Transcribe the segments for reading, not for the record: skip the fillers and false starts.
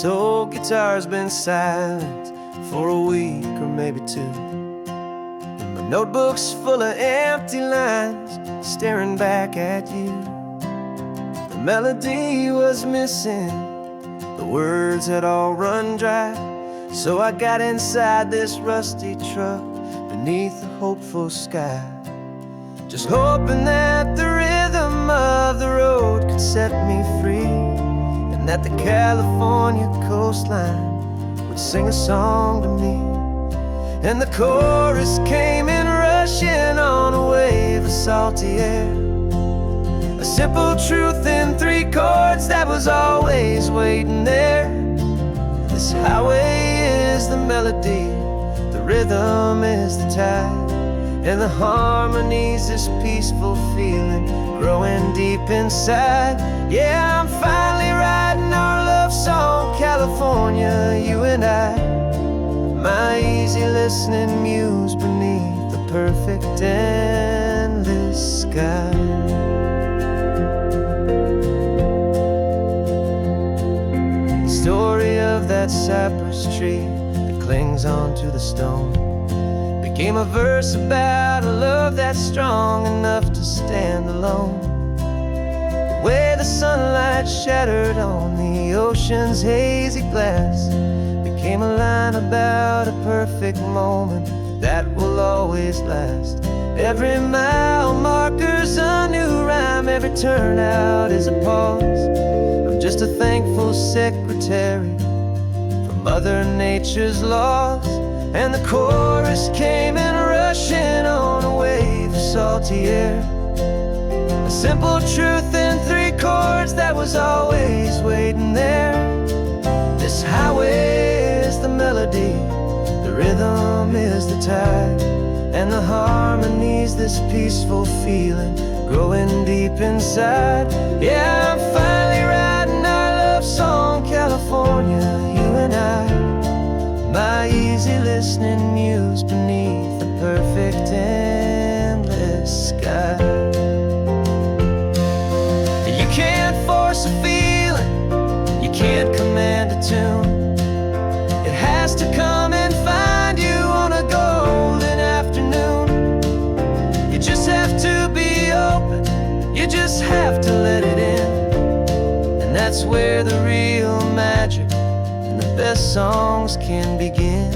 This old guitar's been silent for a week or maybe two, and my notebook's full of empty lines staring back at you. The melody was missing, the words had all run dry, so I got inside this rusty truck beneath the hopeful sky, just hoping that the rhythm of the road could set me free, and that the California coastline would sing a song to me. And the chorus came in rushing on a wave of salty air, a simple truth in 3 chords that was always waiting there. This highway is the melody, the rhythm is the tide, and the harmony's this peaceful feeling growing deep inside. Yeah, I'm finally writing our love song, California, you and I, my easy listening muse beneath the perfect endless sky. The story of that cypress tree that clings onto the stone became a verse about a love that's strong enough to stand alone. The way the sunlight shattered on the ocean's hazy glass became a line about a perfect moment that will always last. Every mile marker's a new rhyme, every turnout is a pause. I'm just a thankful secretary for Mother Nature's laws. And the chorus came in rushing on a wave of salty air, a simple truth in 3 chords that was always waiting there. This highway is the melody, the rhythm is the tide, and the harmony's this peaceful feeling growing deep inside. Yeah, I'm finally writing our love song, California, you and I, my easy listening muse beneath the perfect endless sky. You can't force a feeling, you can't command a tune. It has to come and find you on a golden afternoon. You just have to be open, you just have to let it in, and that's where the real magic, the best songs can begin.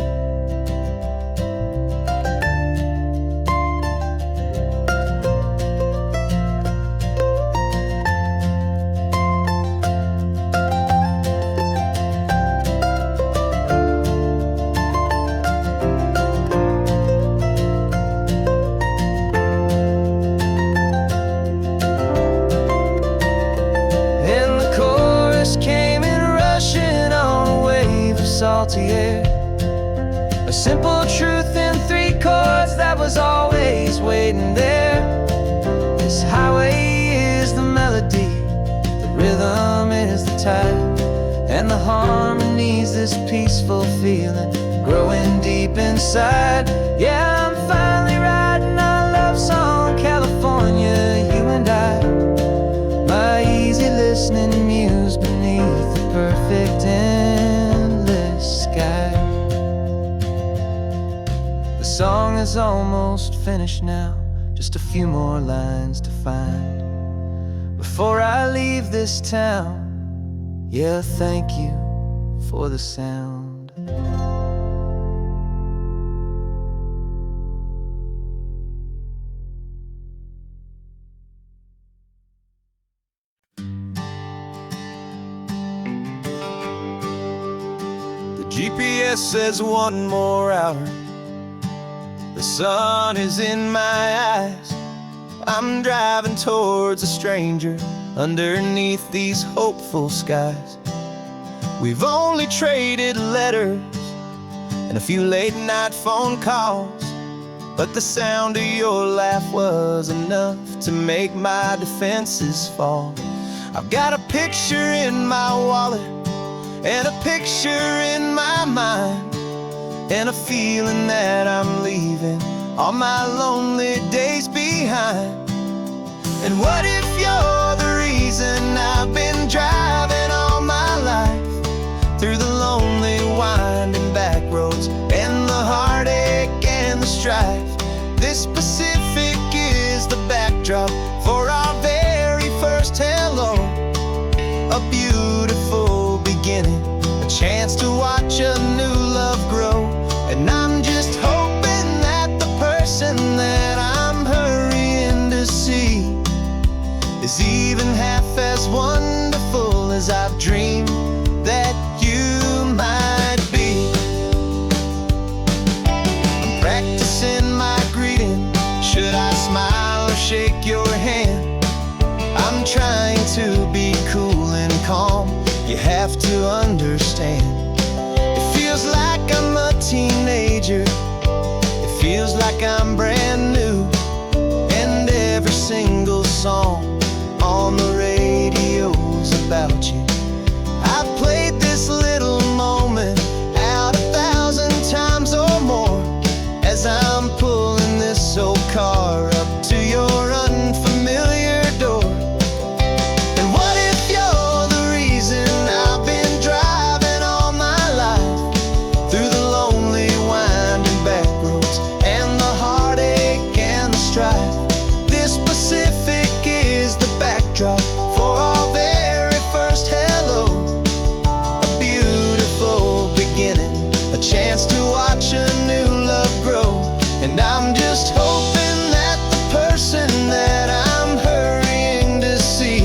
And the chorus came in rushing on a wave of salty air, a simple truth in 3 chords that was always waiting there. This highway is the melody, the rhythm is the tide, and the harmony's this peaceful feeling growing deep inside. Yeah, I'm finally writing our love song, California, you and I, my easy listening muse beneath the perfect endless sky. The song is almost finished now, just a few more lines to find before I leave this town. Yeah, thank you for the sound. GPS says 1 more hour, the sun is in my eyes. I'm driving towards a stranger underneath these hopeful skies. We've only traded letters and a few late night phone calls, but the sound of your laugh was enough to make my defenses fall. I've got a picture in my wallet and a picture in my mind, and a feeling that I'm leaving all my lonely days behind. And what if you're the reason I've been driving all my life through the strife. This Pacific is the backdrop for our very first hello. A beautiful beginning, a chance to watch a new love grow. And I'm just hoping that the person that I'm hurrying to see is even half as wonderful as I've dreamed that you might be. I'm practicing my greeting. Should I smile or shake your hand? I'm trying to be cool and calm. You have to understand. It feels like I'm a teenager. It feels like I'm brand new. And every single song on the radio's about you. I've played this little moment out 1,000 times or more as I'm pulling this old car up to your unfamiliar door. And what if you're the reason I've been driving all my life through the lonely winding back roads and the heartache and the strife? This Pacific is the backdrop for our very first hello. A beautiful beginning, a chance to watch a new love grow. And I'm just hoping that the person that I'm hurrying to see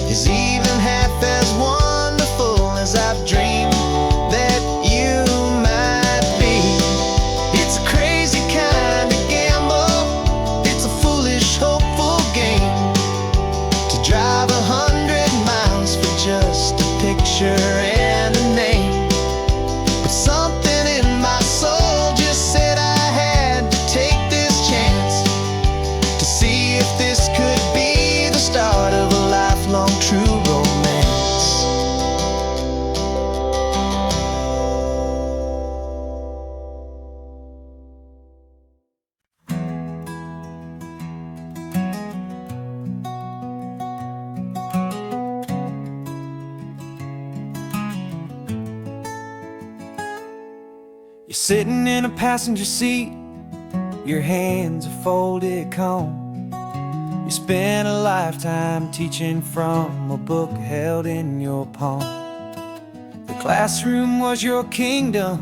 is even half as wonderful as I've dreamed that you might be. It's a crazy kind of gamble. It's a foolish, hopeful game to drive 100 miles for just a picture and a name. But something in my soul just said I had to take this chance to see if this could be the start of a lifelong true romance. You're sitting in a passenger seat, your hands are folded calm. You spent a lifetime teaching from a book held in your palm. The classroom was your kingdom,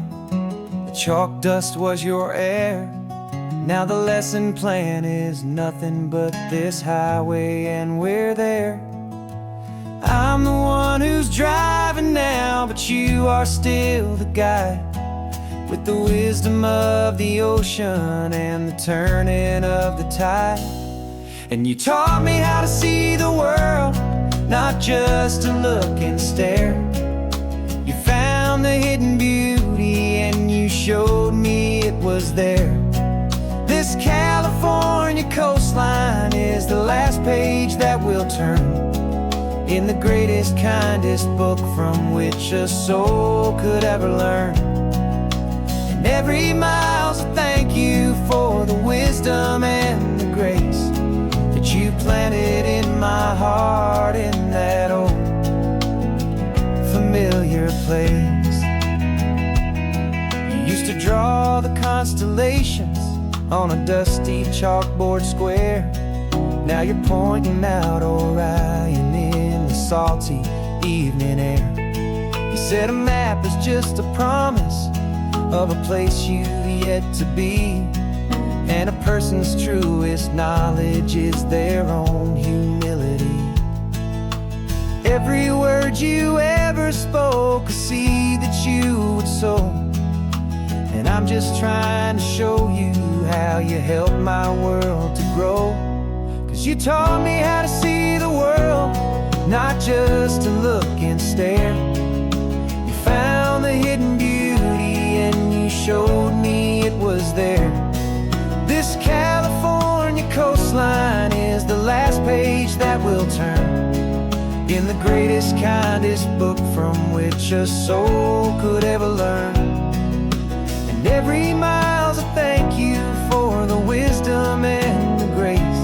the chalk dust was your air. Now the lesson plan is nothing but this highway and we're there. I'm the one who's driving now, but you are still the guide, with the wisdom of the ocean and the turning of the tide. And you taught me how to see the world, not just to look and stare. You found the hidden beauty and you showed me it was there. This California coastline is the last page that we'll turn in the greatest, kindest book from which a soul could ever learn. And every mile's a thank you for the wisdom and the grace that you planted in my heart in that old familiar place. You used to draw the constellations on a dusty chalkboard square. Now you're pointing out Orion in the salty evening air. You said a map is just a promise of a place you've yet to be, and a person's truest knowledge is their own humility. Every word you ever spoke, a seed that you would sow, and I'm just trying to show you how you helped my world to grow. 'Cause you taught me how to see the world, not just to look and stare. You found the hidden beauty and you showed me it was there. This California coastline is the last page that we'll turn in the greatest, kindest book from which a soul could ever learn. And every mile's a thank you for the wisdom and the grace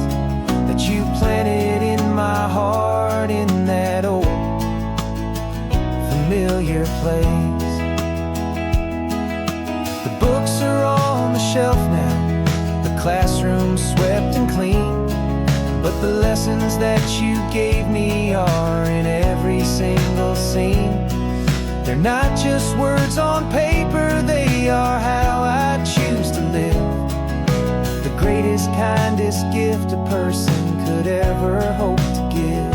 that you planted in my heart in that old familiar place. The books are on the shelf now, the classroom swept and clean. But the lessons that you gave me are in every single scene. They're not just words on paper, they are how I choose to live. The greatest, kindest gift a person could ever hope to give.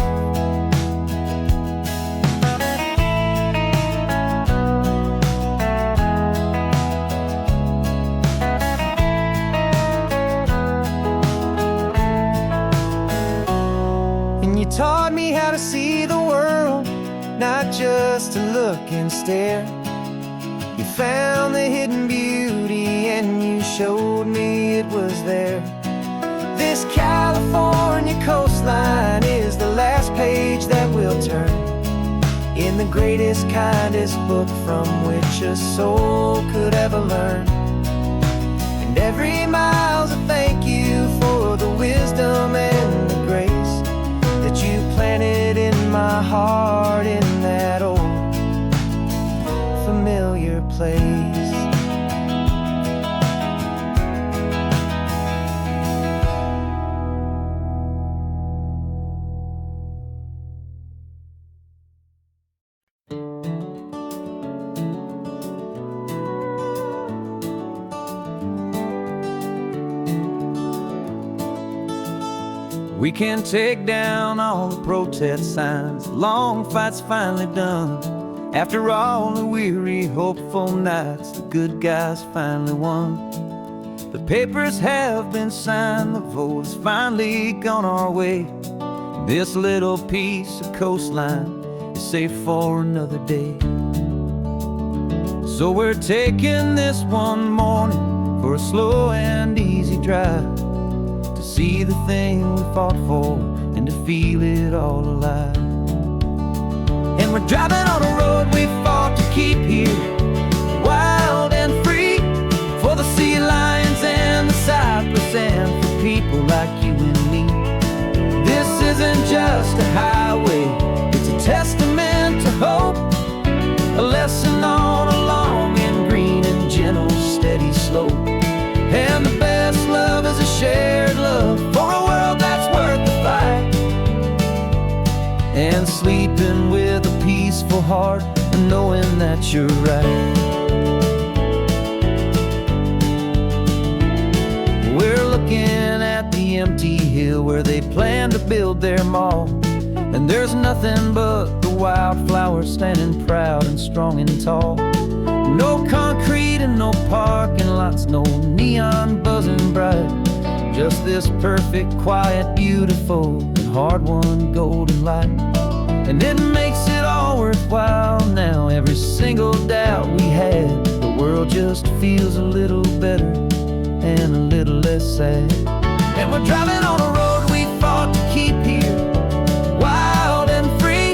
And you taught me how to see the world, not just to look and stare. You found the hidden beauty and you showed me it was there. This California coastline is the last page that we'll turn in the greatest, kindest book from which a soul could ever learn. And every mile's a thank you for the wisdom and the grace that you planted in my heart in that old familiar place. We can take down all the protest signs, long fights finally done. After all the weary, hopeful nights, the good guys finally won. The papers have been signed, the vote's finally gone our way. This little piece of coastline is safe for another day. So we're taking this one morning for a slow and easy drive, to see the thing we fought for and to feel it all alive. And we're driving on a road we fought to keep here, wild and free, for the sea lions and the cypress and for people like you and me. This isn't just a highway, it's a testament to hope, a lesson on a long and green and gentle steady slope. And the best love is a shared love for a world that's worth the fight, and sleeping with a peaceful heart and knowing that you're right. We're looking at the empty hill where they plan to build their mall, and there's nothing but the wildflowers standing proud and strong and tall. No concrete and no parking lots, no neon buzzing bright, just this perfect, quiet, beautiful, and hard-won golden light. And it makes it all worthwhile now, every single doubt we had. The world just feels a little better and a little less sad. And we're driving on a road we fought to keep here, wild and free,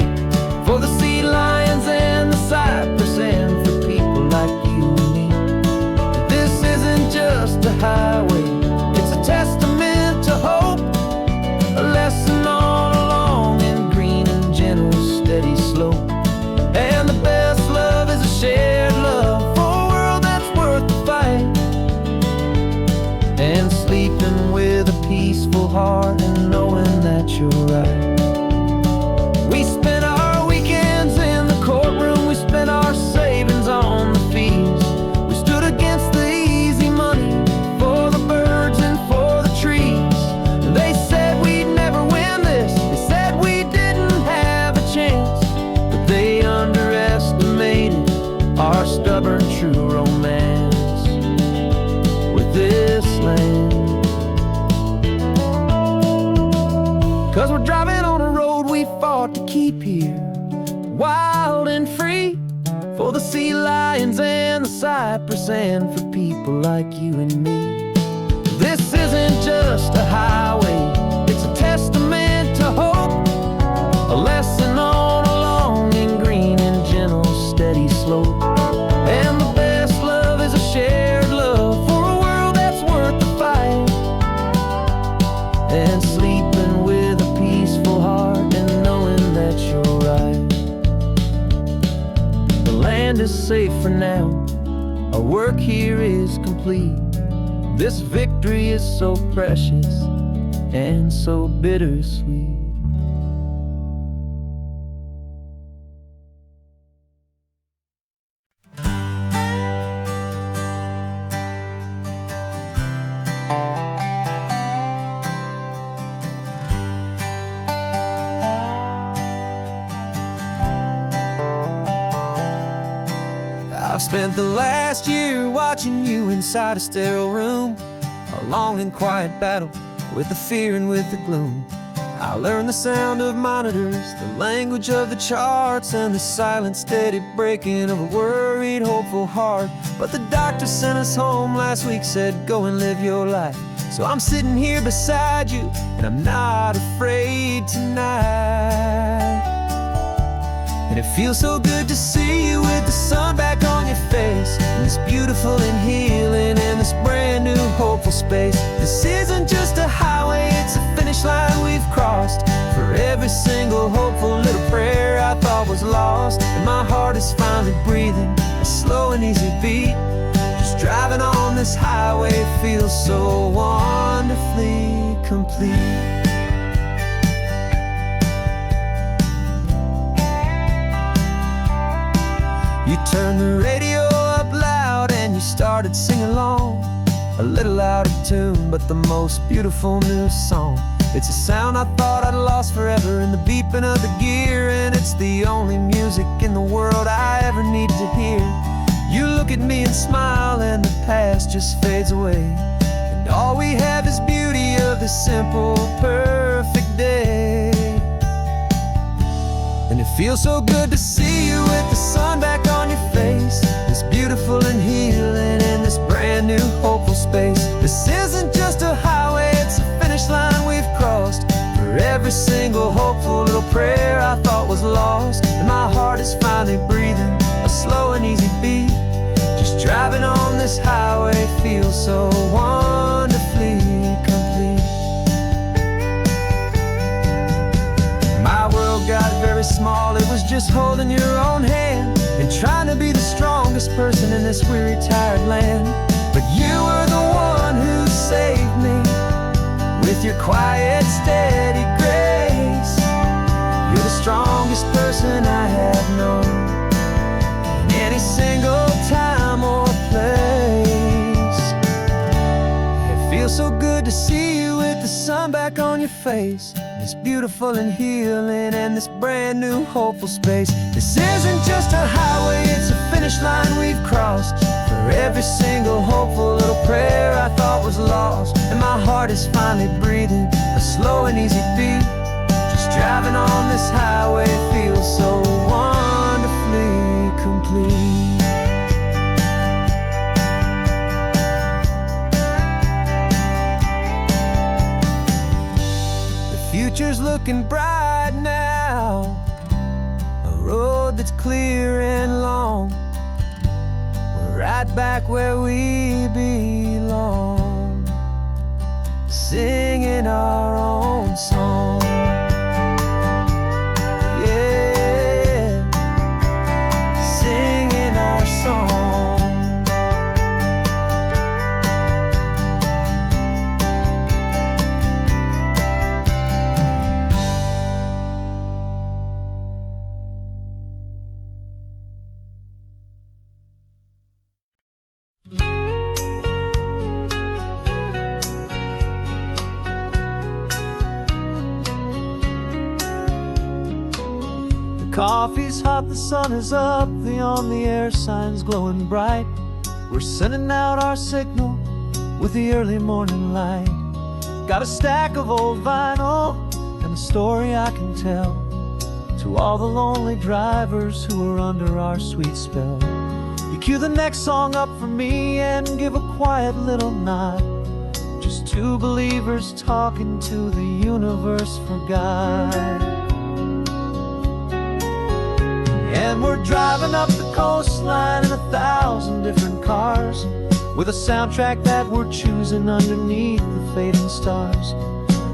for the sea lions and the cypress and for people like you and me. This isn't just a highway, it's a testament to hope, a lesson on a long and green and gentle steady slope. And the best love is a shared love for a world that's worth the fight, and sleeping with a peaceful heart and knowing that you're right. We spent our weekends in the courtroom, we spent our savings on the fees. We stood against the easy money for the birds and for the trees. They said we'd never win this, they said we didn't have a chance, but they underestimated our stubborn true romance with this land. 'Cause we're driving on a road we fought to keep here, wild and free, for the sea lions and the cypress and for people like you and me. This isn't just a highway, it's a testament to hope, a lesson on a long and green and gentle steady slope. And the best love is a shared love for a world that's worth the fight, and sleeping with a peaceful heart and knowing that you're right. The land is safe for now, our work here is complete, This victory is so precious and so bittersweet. I've spent the last year watching you inside a sterile room, a long and quiet battle with the fear and with the gloom. I learned the sound of monitors, the language of the charts, and the silent, steady breaking of a worried, hopeful heart. But the doctor sent us home last week, said go and live your life. So I'm sitting here beside you, and I'm not afraid tonight. And it feels so good to see you with the sun back on your face, and this beautiful and healing in this brand new hopeful space. This isn't just a highway, it's a finish line we've crossed. For every single hopeful little prayer I thought was lost, and my heart is finally breathing a slow and easy beat. Just driving on this highway feels so wonderfully complete. You turned the radio up loud and you started singing along, a little out of tune, but the most beautiful new song. It's a sound I thought I'd lost forever in the beeping of the gear, and it's the only music in the world I ever need to hear. You look at me and smile, and the past just fades away, and all we have is beauty of this simple, perfect day. And it feels so good to see you with the sun back on your face, this beautiful and healing in this brand new hopeful space. This isn't just a highway, it's a finish line we've crossed. For every single hopeful little prayer I thought was lost, and my heart is finally breathing a slow and easy beat. Just driving on this highway feels so wonderfully complete. My world got very small, it was just holding your own hand and trying to be the strongest person in this weary, tired land. But you were the one who saved me with your quiet, steady grace. You're the strongest person I have known in any single time or place. It feels so good to see you with the sun back on your face, this beautiful and healing and this brand new hopeful space. This isn't just a highway, it's a finish line we've crossed. For every single hopeful little prayer I thought was lost, and my heart is finally breathing a slow and easy beat. Just driving on this highway feels so wonderfully complete. Future's looking bright now, a road that's clear and long. We're right back where we belong, singing our own song. Yeah, singing our song. Coffee's hot, the sun is up, the on-the-air sign's glowing bright. We're sending out our signal with the early morning light. Got a stack of old vinyl and a story I can tell to all the lonely drivers who are under our sweet spell. You cue the next song up for me and give a quiet little nod. Just two believers talking to the universe for God. And we're driving up the coastline in 1,000 different cars, with a soundtrack that we're choosing underneath the fading stars.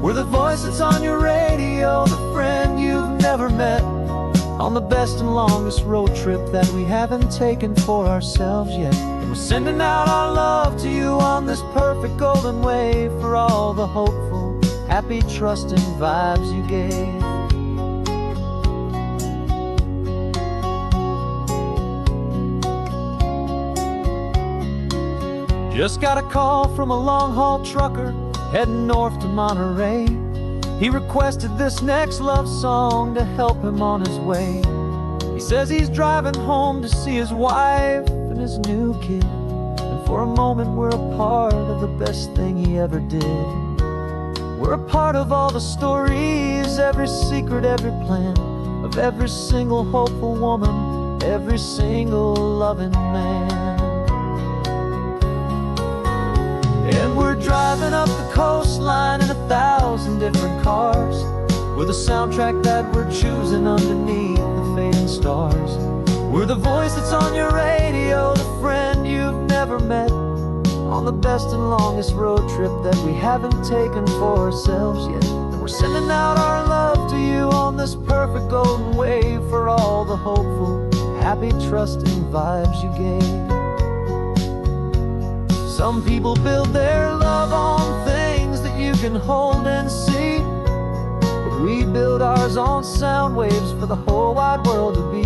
We're the voice that's on your radio, the friend you've never met, on the best and longest road trip that we haven't taken for ourselves yet. And we're sending out our love to you on this perfect the hopeful, happy, trusting vibes you gave. Just got a call from a long-haul trucker heading north to Monterey. He requested this next love song to help him on his way. He says he's driving home to see his wife and his new kid, and for a moment we're a part of the best thing he ever did. We're a part of all the stories, every secret, every plan, of every single hopeful woman, every single loving man. And we're driving up the coastline in 1,000 different cars, with a soundtrack that we're choosing underneath the fading stars. We're the voice that's on your radio, the friend you've never met, on the best and longest road trip that we haven't taken for ourselves yet. And we're sending out our love to you on this perfect golden wave, for all the hopeful, happy, trusting vibes you gave. Some people build their love on things that you can hold and see, but we build ours on sound waves for the whole wide world to be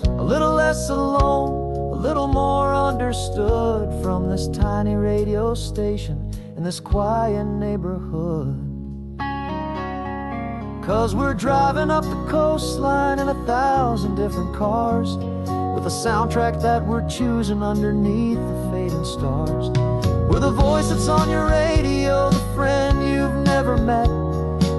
a little less alone, a little more understood, from this tiny radio station in this quiet neighborhood. 'Cause we're driving up the coastline in 1,000 different cars, with a soundtrack that we're choosing underneath the fading stars. We're the voice that's on your radio, the friend you've never met,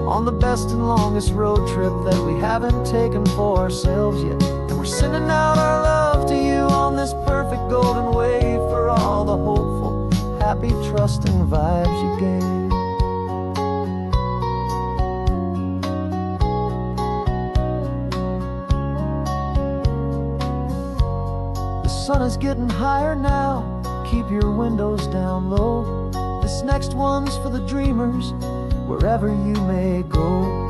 on the best and longest road trip that we haven't taken for ourselves yet. And we're sending out our love to you on this perfect golden wave, for all the hopeful, happy, trusting vibes you gave. The sun is getting higher now, keep your windows down low. This next one's for the dreamers, wherever you may go.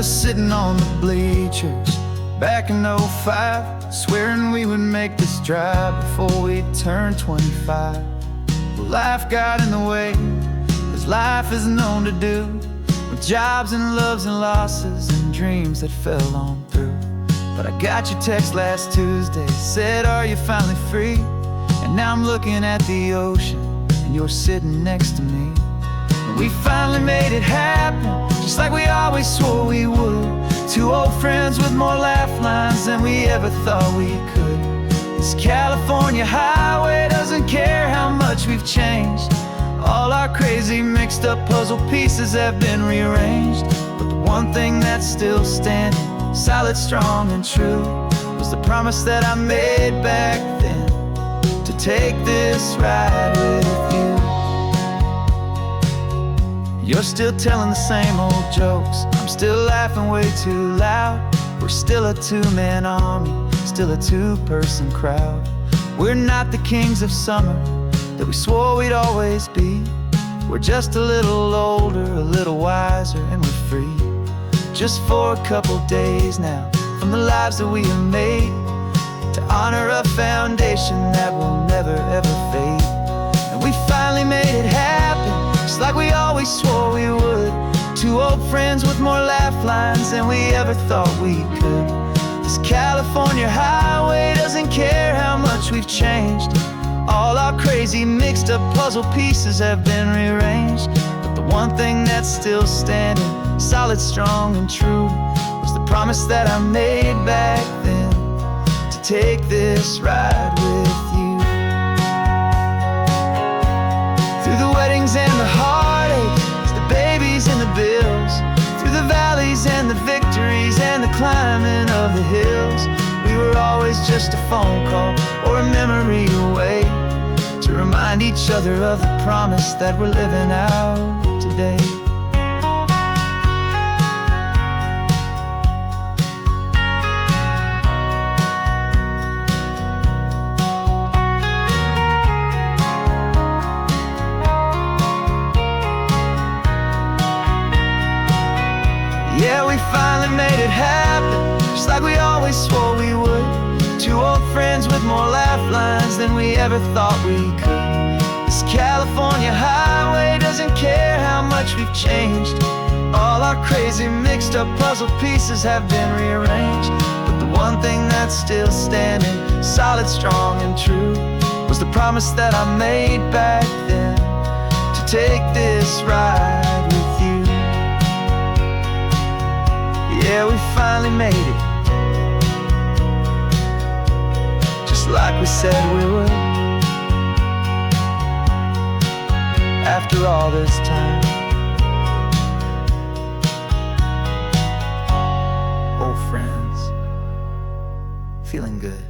Sitting on the bleachers back in '05, swearing we would make this drive before we turned 25. But life got in the way, as life is known to do, with jobs and loves and losses and dreams that fell on through. But I got your text last Tuesday, said, are you finally free? And now I'm looking at the ocean, and you're sitting next to me. And we finally made it happen, just like we always swore we would. Two old friends with more laugh lines than we ever thought we could. This California highway doesn't care how much we've changed. All our crazy mixed up puzzle pieces have been rearranged. But the one thing that's still standing, solid, strong, and true, was the promise that I made back then, to take this ride with you. You're still telling the same old jokes, I'm still laughing way too loud. We're still a two-man army, still a two-person crowd. We're not the kings of summer that we swore we'd always be. We're just a little older, a little wiser, and we're free. Just for a couple days now, from the lives that we have made, to honor a foundation that will never ever fade. And we finally made it happen, just like we always swore we would. Two old friends with more laugh lines than we ever thought we could. This California highway doesn't care how much we've changed. All our crazy mixed up puzzle pieces have been rearranged. But the one thing that's still standing, solid, strong, and true, was the promise that I made back then, to take this ride with you. Through the weddings and the heartaches, the babies and the bills, through the valleys and the victories and the climbing of the hills, we were always just a phone call or a memory away, to remind each other of the promise that we're living out today. more laugh lines than we ever thought we could. This California highway doesn't care how much we've changed. All our crazy mixed up puzzle pieces have been rearranged. But the one thing that's still standing, solid, strong, and true, was the promise that I made back then, to take this ride with you. Yeah, we finally made it, just like we said we would. After all this time, old friends, feeling good.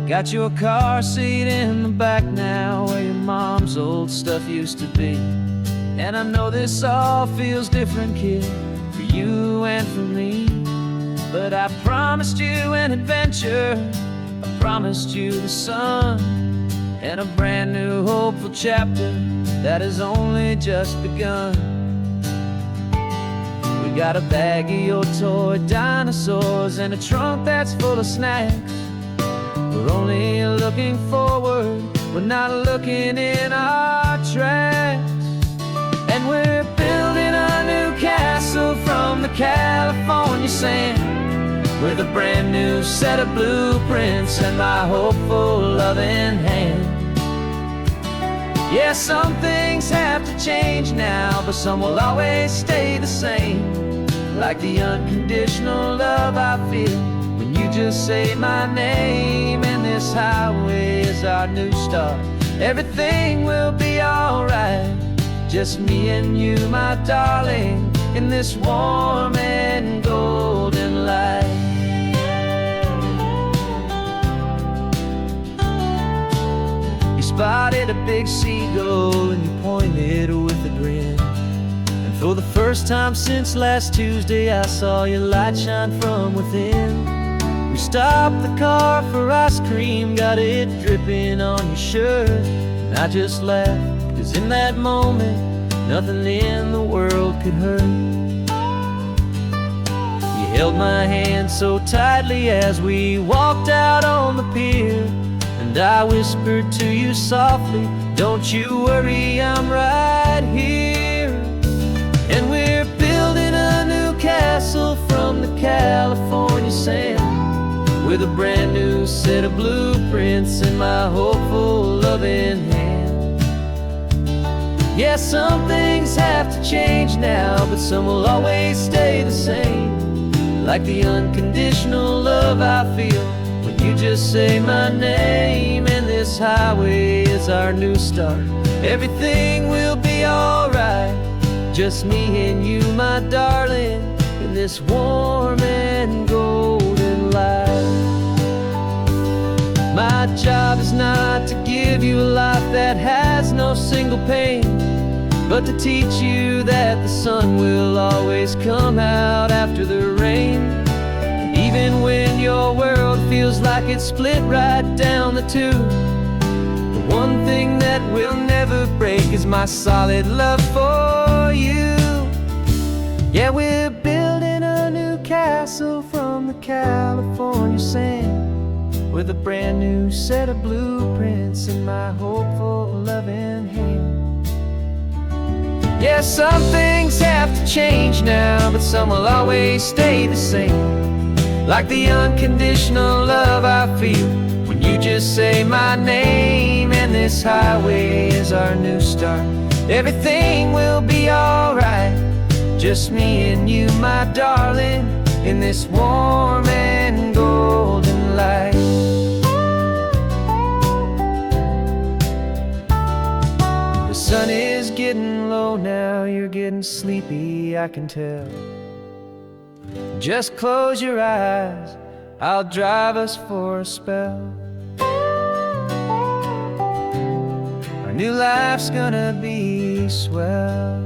Got your car seat in the back now, where your mom's old stuff used to be. And I know this all feels different, kid, for you and for me. But I promised you an adventure, I promised you the sun, and a brand new hopeful chapter that has only just begun. We got a bag of your toy dinosaurs and a trunk that's full of snacks. We're only looking forward, we're not looking in our tracks. And we're building a new castle from the California sand, with a brand new set of blueprints and my hopeful loving hand. Yeah, some things have to change now, but some will always stay the same, like the unconditional love I feel when you just say my name. And this highway is our new start, everything will be alright. Just me and you, my darling, in this warm and golden light. You spotted a big seagull and you pointed with a grin. And for the first time since last Tuesday, I saw your light shine from within. We stopped the car for ice cream, got it dripping on your shirt. And I just laughed, 'cause in that moment, nothing in the world could hurt. You held my hand so tightly as we walked out on the pier, and I whispered to you softly, don't you worry, I'm right here. And we're building a new castle from the California sand, with a brand new set of blueprints in my hopeful loving hand. Yeah, some things have to change now, but some will always stay the same, like the unconditional love I feel when you just say my name. And this highway is our new start, everything will be alright. Just me and you, my darling, in this warm and golden light. My job is not to give you a life that has no single pain, but to teach you that the sun will always come out after the rain. Even when your world feels like it's split right down the two, the one thing that will never break is my solid love for you. Yeah, we're building a new castle from the California sand, with a brand new set of blueprints in my hopeful loving hand. Yeah, some things have to change now, but some will always stay the same, like the unconditional love I feel when you just say my name. And this highway is our new start, everything will be alright. Just me and you, my darling, in this warm and golden light. The sun is getting low now, you're getting sleepy, I can tell. Just close your eyes, I'll drive us for a spell. Our new life's gonna be swell.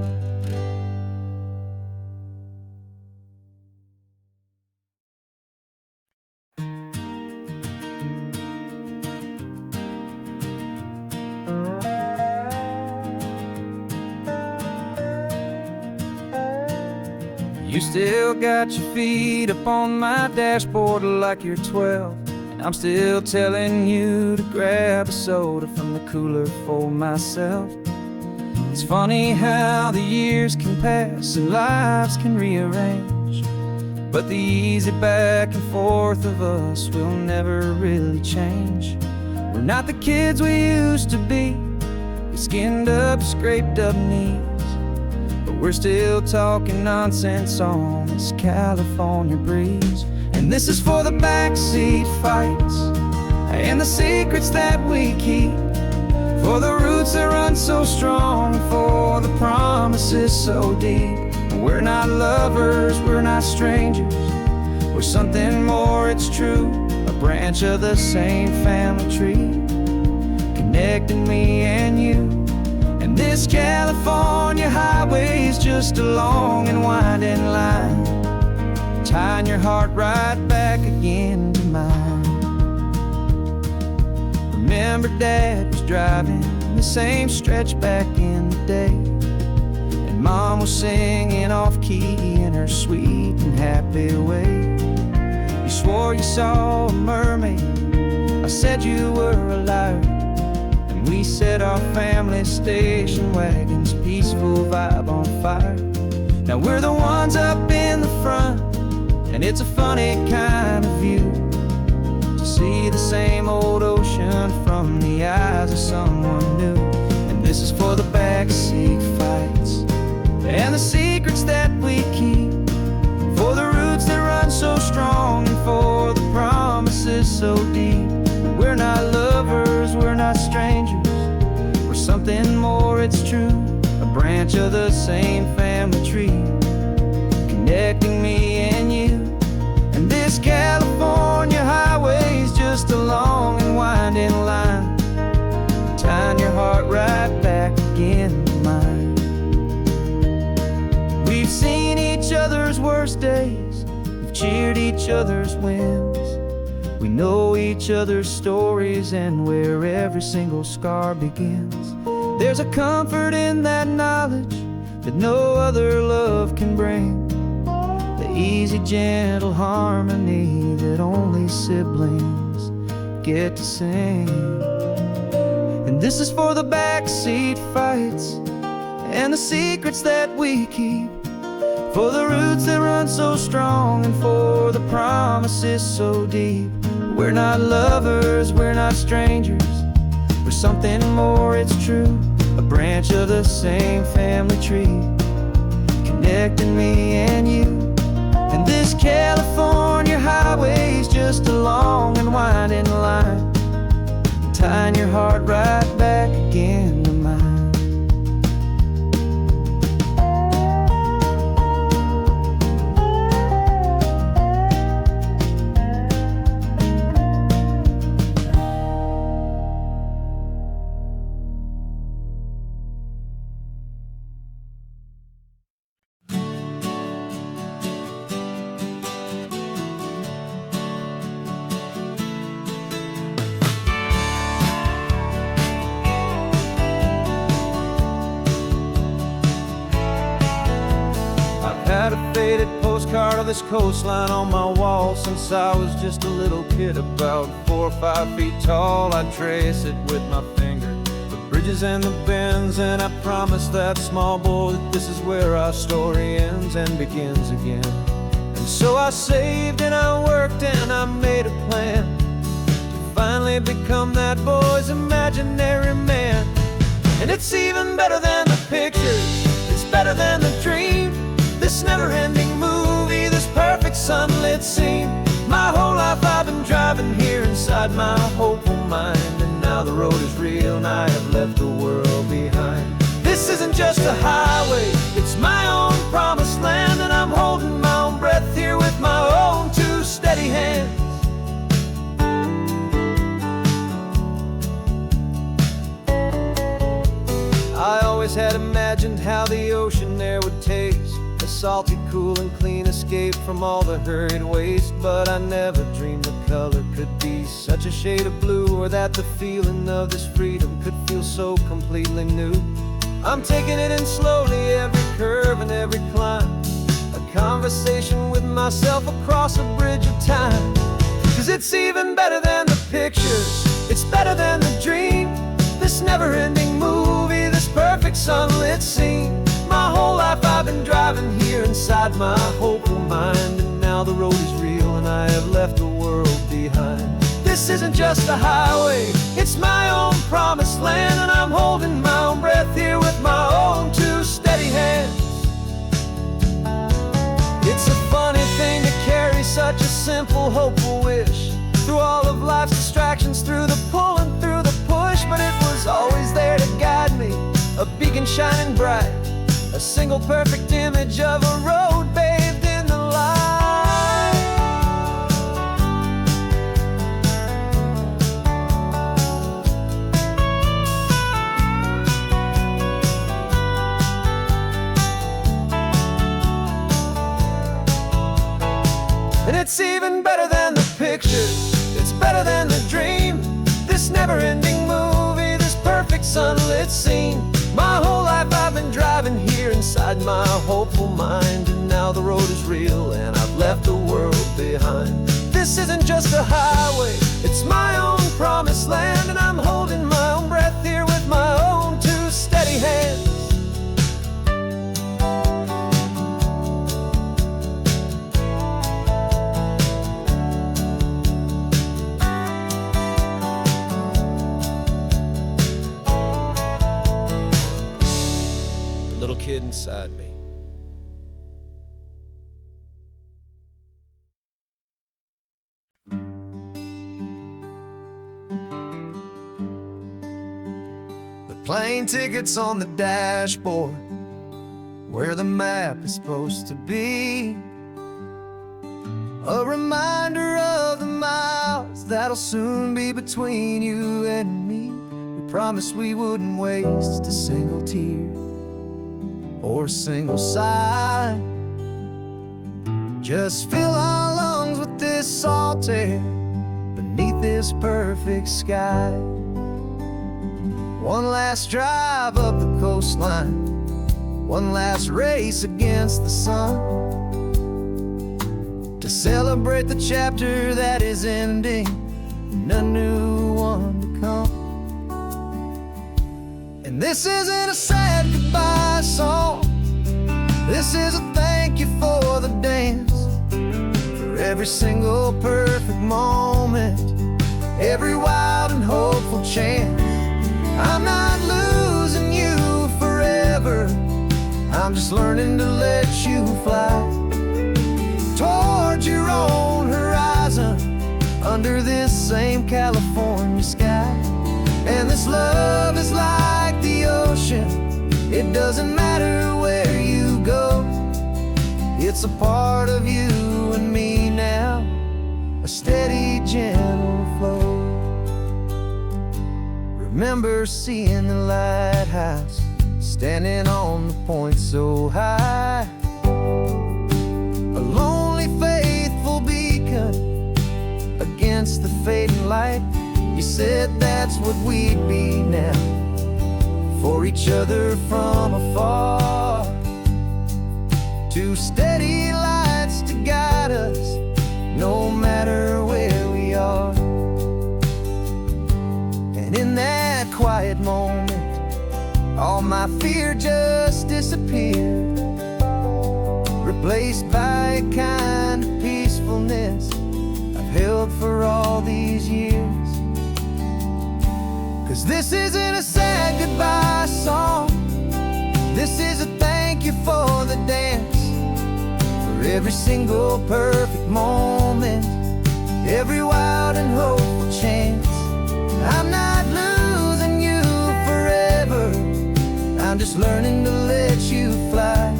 You still got your feet up on my dashboard like you're 12, and I'm still telling you to grab a soda from the cooler for myself. It's funny how the years can pass and lives can rearrange, but the easy back and forth of us will never really change. We're not the kids we used to be, with skinned up, scraped up knees, but we're still talking nonsense on this California breeze. And this is for the backseat fights and the secrets that we keep, for the roots that run so strong, for the promises so deep. We're not lovers, we're not strangers, we're something more, it's true. A branch of the same family tree, connecting me and you. And this California highway is just a long and winding line, tying your heart right back again to mine. Remember Dad was driving the same stretch back in the day, and Mom was singing off-key in her sweet and happy way. You swore you saw a mermaid, I said you were a liar, and we set our family station wagon's peaceful vibe on fire. Now we're the ones up in the front, and it's a funny kind of view to see the same old ocean from the eyes of someone new. And this is for the backseat fights and the secrets that we keep, for the roots that run so strong, and for the promises so deep. We're not lovers, we're not strangers, we're something more, it's true. A branch of the same family tree, connecting me and you. And this California highway is just a long and winding line, tying your heart right back again to mine. We've seen each other's worst days, we've cheered each other's wins, we know each other's stories and where every single scar begins. There's a comfort in that knowledge that no other love can bring, the easy, gentle harmony that only siblings get to sing. And this is for the backseat fights and the secrets that we keep, for the roots that run so strong, and for the promises so deep. We're not lovers, we're not strangers, we're something more, it's true. A branch of the same family tree, connecting me and you. And this California highway is just a long and winding line, tying your heart right back again to mine. Had a faded postcard of this coastline on my wall since I was just a little kid, about 4 or 5 feet tall. I'd trace it with my finger, the bridges and the bends, and I promised that small boy that this is where our story ends and begins again. And so I saved and I worked and I made a plan to finally become that boy's imaginary man. And it's even better than the pictures, it's better than the dream, this never-ending movie, this perfect sunlit scene. My whole life I've been driving here inside my hopeful mind, and now the road is real and I have left the world behind. This isn't just a highway, it's my own promised land, and I'm holding my own breath here with my own two steady hands. I always had imagined how the ocean there would taste, a salty, cool and clean escape from all the hurried waste. But I never dreamed the color could be such a shade of blue, or that the feeling of this freedom could feel so completely new. I'm taking it in slowly, every curve and every climb, a conversation conversation with myself across a bridge of time. 'Cause it's even better than the pictures, it's better than the dream. This never-ending movie, this perfect sunlit scene. My whole life I've been driving here inside my hopeful mind, and now the road is real and I have left the world behind. This isn't just a highway, it's my own promised land, and I'm holding my own breath here with my own two steady hands. It's a funny thing to carry such a simple, hopeful wish through all of life's distractions, through the pull and through the push. But it was always there to guide me, a beacon shining bright, a single perfect image of a road bathed in the light. And it's even better than the pictures, it's better than the dream. This never-ending movie, this perfect sunlit scene. My whole life I've been driving here inside my hopeful mind, and now the road is real and I've left the world behind. This isn't just a highway, it's my own promised land, and I'm holding my own breath here with my own two steady hands. Little kid inside me. The plane tickets on the dashboard, where the map is supposed to be. A reminder of the miles that'll soon be between you and me. We promised we wouldn't waste a single tear or a single sigh. Just fill our lungs with this salt air beneath this perfect sky. One last drive up the coastline, one last race against the sun, to celebrate the chapter that is ending and a new one to come. And this isn't a sad goodbye song, this is a thank you for the dance, for every single perfect moment, every wild and hopeful chance. I'm not losing you forever, I'm just learning to let you fly towards your own horizon, under this same California sky. And this love is like the ocean, it doesn't matter where you go, it's a part of you and me now, a steady, gentle flow. Remember seeing the lighthouse, standing on the point so high, a lonely, faithful beacon against the fading light. You said that's what we'd be now, for each other from afar. Two steady lights to guide us, no matter where we are. And in that quiet moment, all my fear just disappeared, replaced by a kind of peacefulness I've held for all these years. 'Cause this isn't a sad goodbye song, this is a thank you for the dance, for every single perfect moment, every wild and hopeful chance. I'm not losing you forever, I'm just learning to let you fly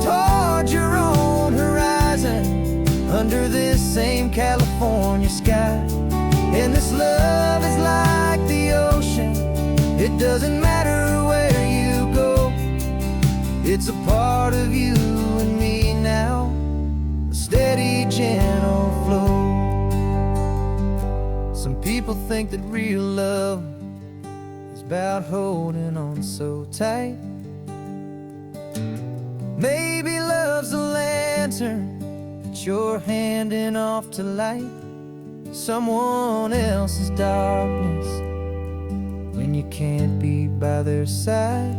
towards your own horizon, under this same California sky. And this love is like the ocean, it doesn't matter where you go, it's a part of you and me now, a steady, gentle flow. Some people think that real love is about holding on so tight. Maybe love's a land lantern that you're handing off to light someone else's darkness when you can't be by their side.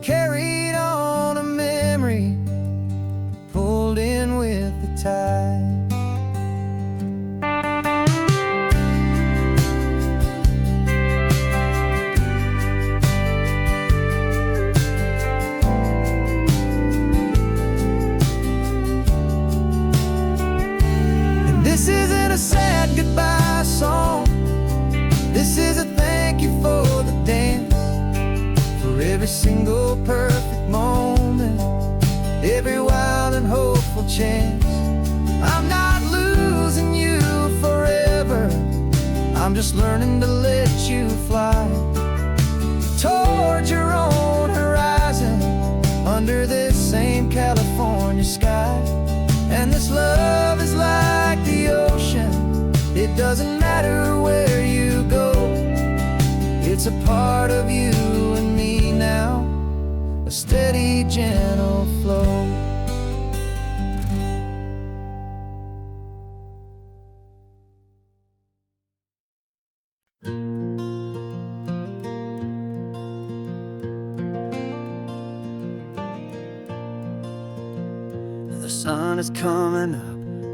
Carried on a memory, pulled in with the tide. This isn't a sad goodbye song. This is a thank you for the dance, for every single perfect moment, every wild and hopeful chance. I'm not losing you forever, I'm just learning to let you fly towards your own horizon, under this same California sky. And this love is like the ocean, it doesn't matter where you go. It's a part of you and me now, a steady, gentle flow. The sun is coming up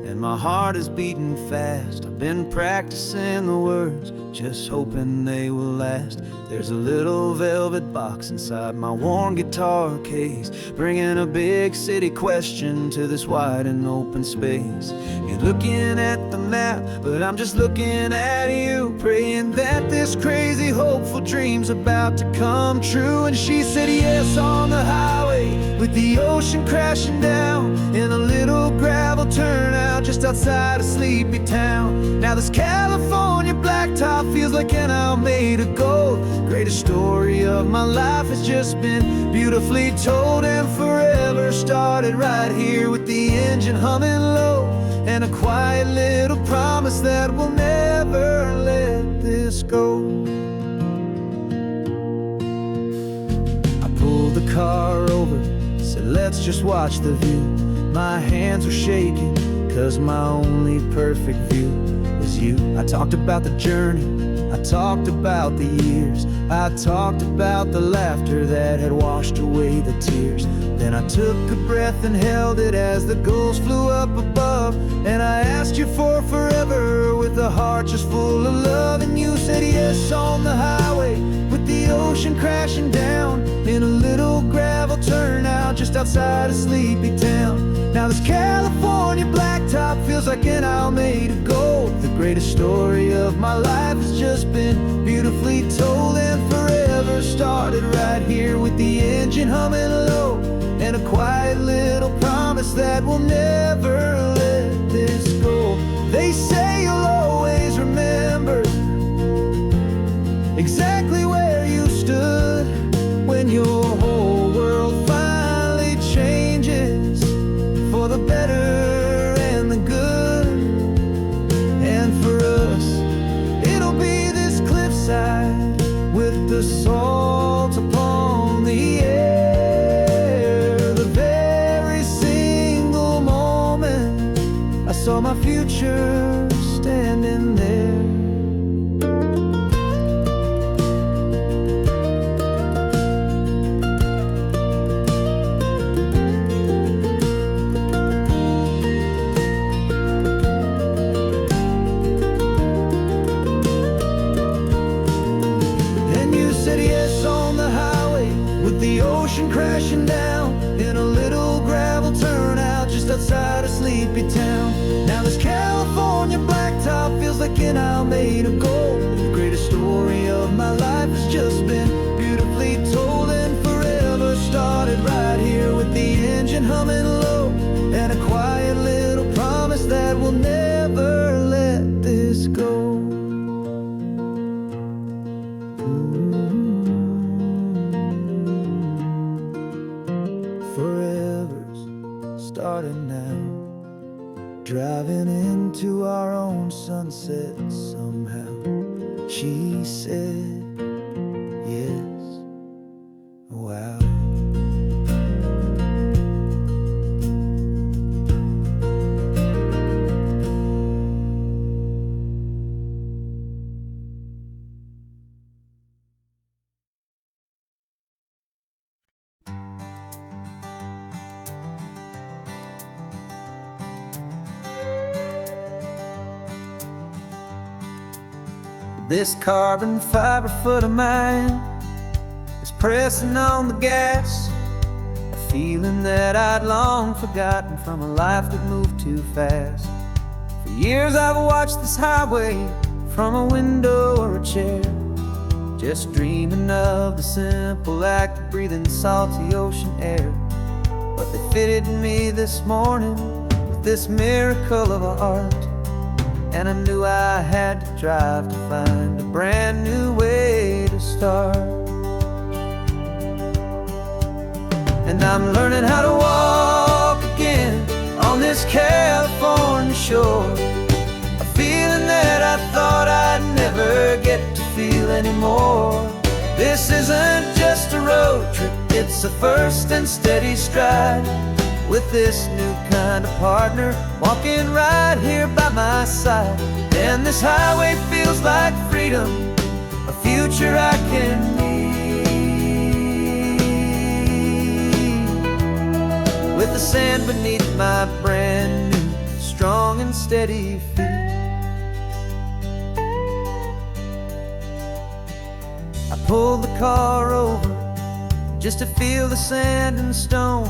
and my heart is beating fast. I've been practicing the words, just hoping they will last. There's a little velvet box inside my worn guitar case, bringing a big city question to this wide and open space. You're looking at the map, but I'm just looking at you, praying that this crazy hopeful dream's about to come true. And she said yes on the highway, with the ocean crashing down, in a little gravel turnout just outside a sleepy town. Now this California blacktop feels like an hour made of gold. Greatest story of my life has just been beautifully told, and forever started right here with the engine humming low, and a quiet little promise that we'll never let this go. I pulled the car over, said let's just watch the view. My hands were shaking, cause my only perfect view was you. I talked about the journey, I talked about the years, I talked about the laughter that had washed away the tears. Then I took a breath and held it as the gulls flew up above, and I asked you for forever with a heart just full of love. And you said yes on the highway, with the ocean crashing down, in a little gravel turnout just outside a sleepy town. Now this California blacktop feels like an hour made of gold. The greatest story of my life has just been beautifully told, and forever started right here with the engine humming low, and a quiet little promise that we'll never let this go. They say you'll always remember exactly where you stood when your whole world finally changes for the better and the good. And for us, it'll be this cliffside with the salt upon the air. The very single moment I saw my future standing there. Crashing down in a little gravel turnout just outside a sleepy town. Now this California blacktop feels like an hour made of gold. The greatest story of my life has just been beautifully told, and forever started right here with the engine humming low, and a quiet little promise that we'll never let this go. Starting now, driving into our own sunset somehow. She said yes, wow. This carbon fiber foot of mine is pressing on the gas, a feeling that I'd long forgotten from a life that moved too fast. For years I've watched this highway from a window or a chair, just dreaming of the simple act of breathing salty ocean air. But they fitted me this morning with this miracle of art, and I knew I had to drive to find a brand new way to start. And I'm learning how to walk again on this California shore, a feeling that I thought I'd never get to feel anymore. This isn't just a road trip, it's a first and steady stride, with this new kind of partner walking right here by my side. And this highway feels like freedom, a future I can need, with the sand beneath my brand new strong and steady feet. I pulled the car over just to feel the sand and stone,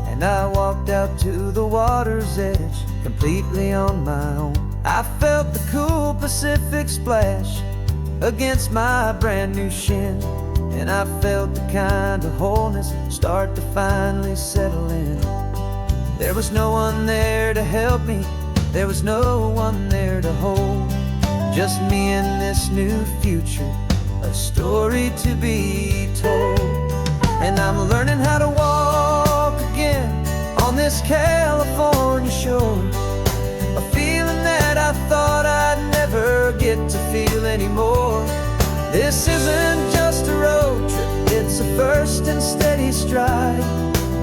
and I walked out to the water's edge completely on my own. I felt the cool Pacific splash against my brand new shin, and I felt the kind of wholeness start to finally settle in. There was no one there to help me, there was no one there to hold, just me and this new future, a story to be told. And I'm learning how to walk again on this California shore, a feeling that I thought I'd never get to feel anymore. This isn't just a road trip, it's a first and steady stride,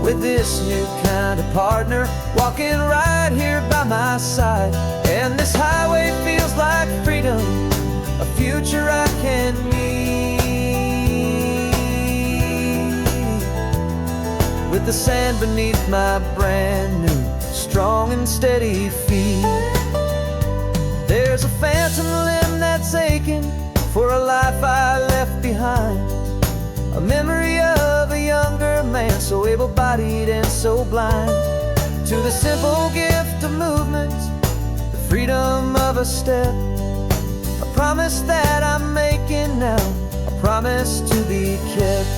with this new kind of partner walking right here by my side. And this highway feels like freedom, a future I can need, with the sand beneath my brand new strong and steady feet. There's a phantom limb that's aching for a life I left behind, a memory of a younger man so able-bodied and so blind, to the simple gift of movement, the freedom of a step, a promise that I'm making now, a promise to be kept.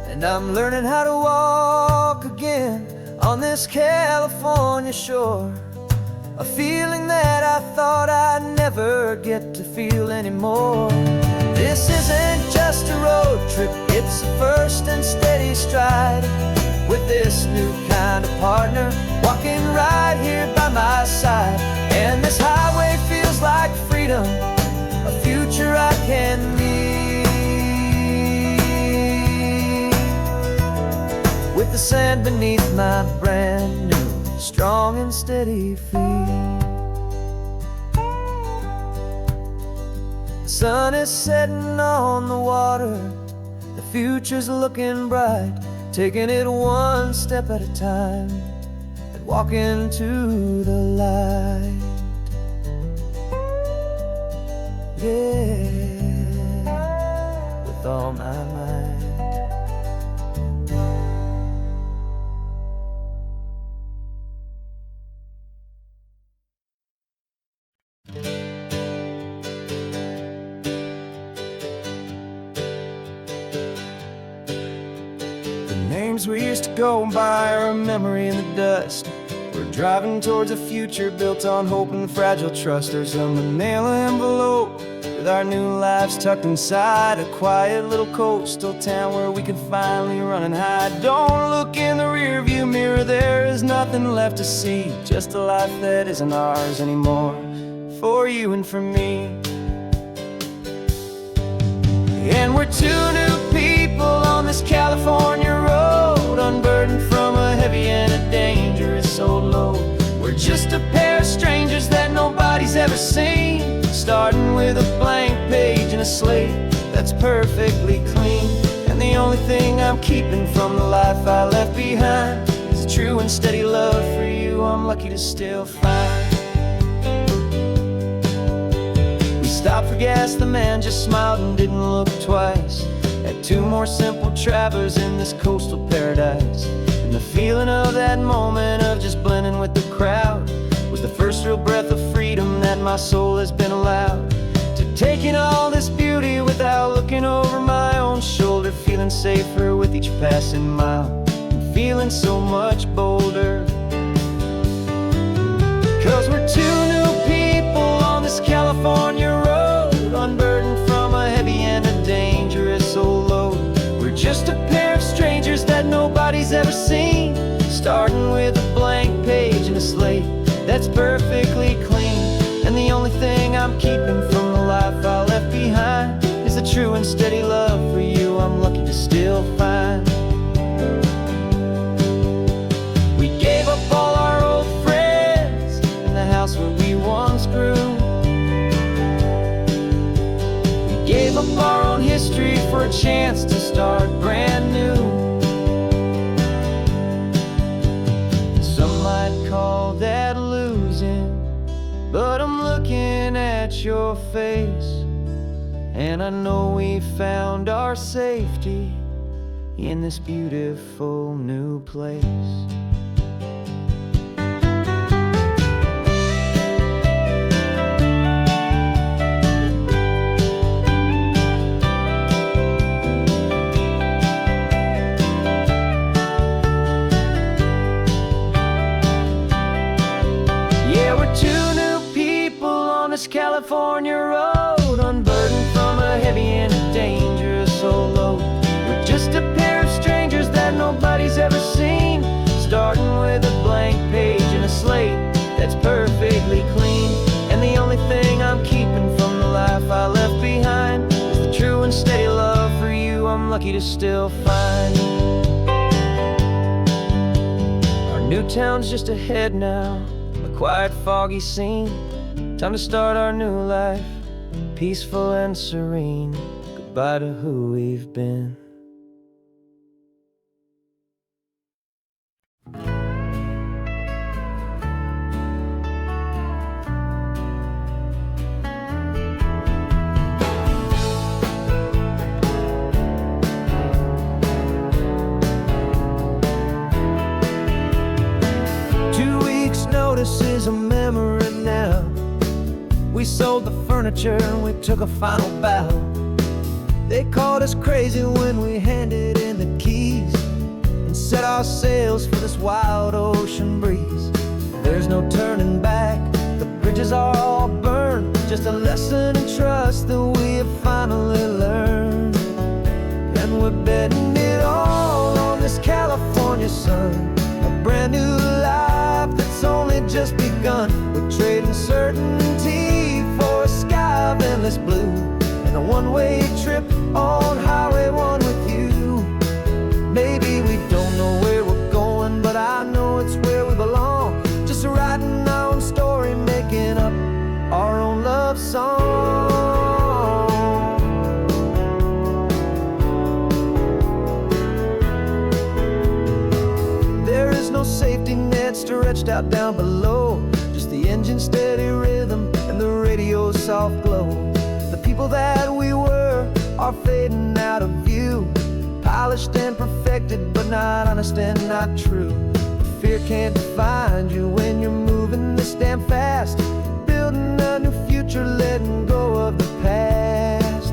And I'm learning how to walk again on this California shore, a feeling that I thought I'd never get to feel anymore. This isn't just a road trip, it's a first and steady stride, with this new kind of partner walking right here by my side. And this highway feels like freedom, a future I can need, with the sand beneath my brand new strong and steady feet. The sun is setting on the water, the future's looking bright, taking it one step at a time and walking to the light. Yeah, with all my might. Names we used to go by are a memory in the dust. We're driving towards a future built on hope and fragile trust. There's a manila envelope with our new lives tucked inside, a quiet little coastal town where we can finally run and hide. Don't look in the rearview mirror, there is nothing left to see, just a life that isn't ours anymore, for you and for me. And we're two new people on this California road, unburdened from a heavy and a dangerous old load. We're just a pair of strangers that nobody's ever seen, starting with a blank page and a slate that's perfectly clean. And the only thing I'm keeping from the life I left behind is a true and steady love for you I'm lucky to still find. stopped for gas, the man just smiled and didn't look twice. Had two more simple travelers in this coastal paradise. And the feeling of that moment of just blending with the crowd was the first real breath of freedom that my soul has been allowed. To take in all this beauty without looking over my own shoulder, feeling safer with each passing mile, and feeling so much bolder. 'Cause we're two new people on this California road, unburdened from a heavy and a dangerous old load. We're just a pair of strangers that nobody's ever seen, starting with a blank page and a slate that's perfectly clean. And the only thing I'm keeping from the life I left behind is the true and steady love for you I'm lucky to still find. We gave up all our old friends in the house where we once grew. We gave up our own history for a chance to start brand new. Some might call that losing, but I'm looking at your face, and I know we found our safety in this beautiful new place. Yeah, we're two new people on this California road, unburdened from a heavy and a dangerous old load. We're just a pair of strangers that nobody's ever seen, starting with a blank page and a slate that's perfectly clean. And the only thing I'm keeping from the life I left behind is the true and steady love for you I'm lucky to still find. Our new town's just ahead now, a quiet, foggy scene. Time to start our new life, peaceful and serene. Goodbye to who we've been. Notice is a memory now. We sold the furniture and we took a final bow. They called us crazy when we handed in the keys and set our sails for this wild ocean breeze. There's no turning back, the bridges are all burned, just a lesson in trust that we have finally learned. And we're betting it all on this California sun, a brand new life that's only just begun. We're trading certainty for a sky of endless blue, and a one-way trip on Highway 1 with you. Maybe we don't know where we're going, but I know it's where we belong. Just writing our own story, making up our own love song. There is no safety net stretched out down below, just the engine's steady rhythm and the radio's soft glow. The people that we were are fading out of view, polished and perfected, but not honest and not true. Fear can't find you when you're moving this damn fast, building a new future, letting go of the past.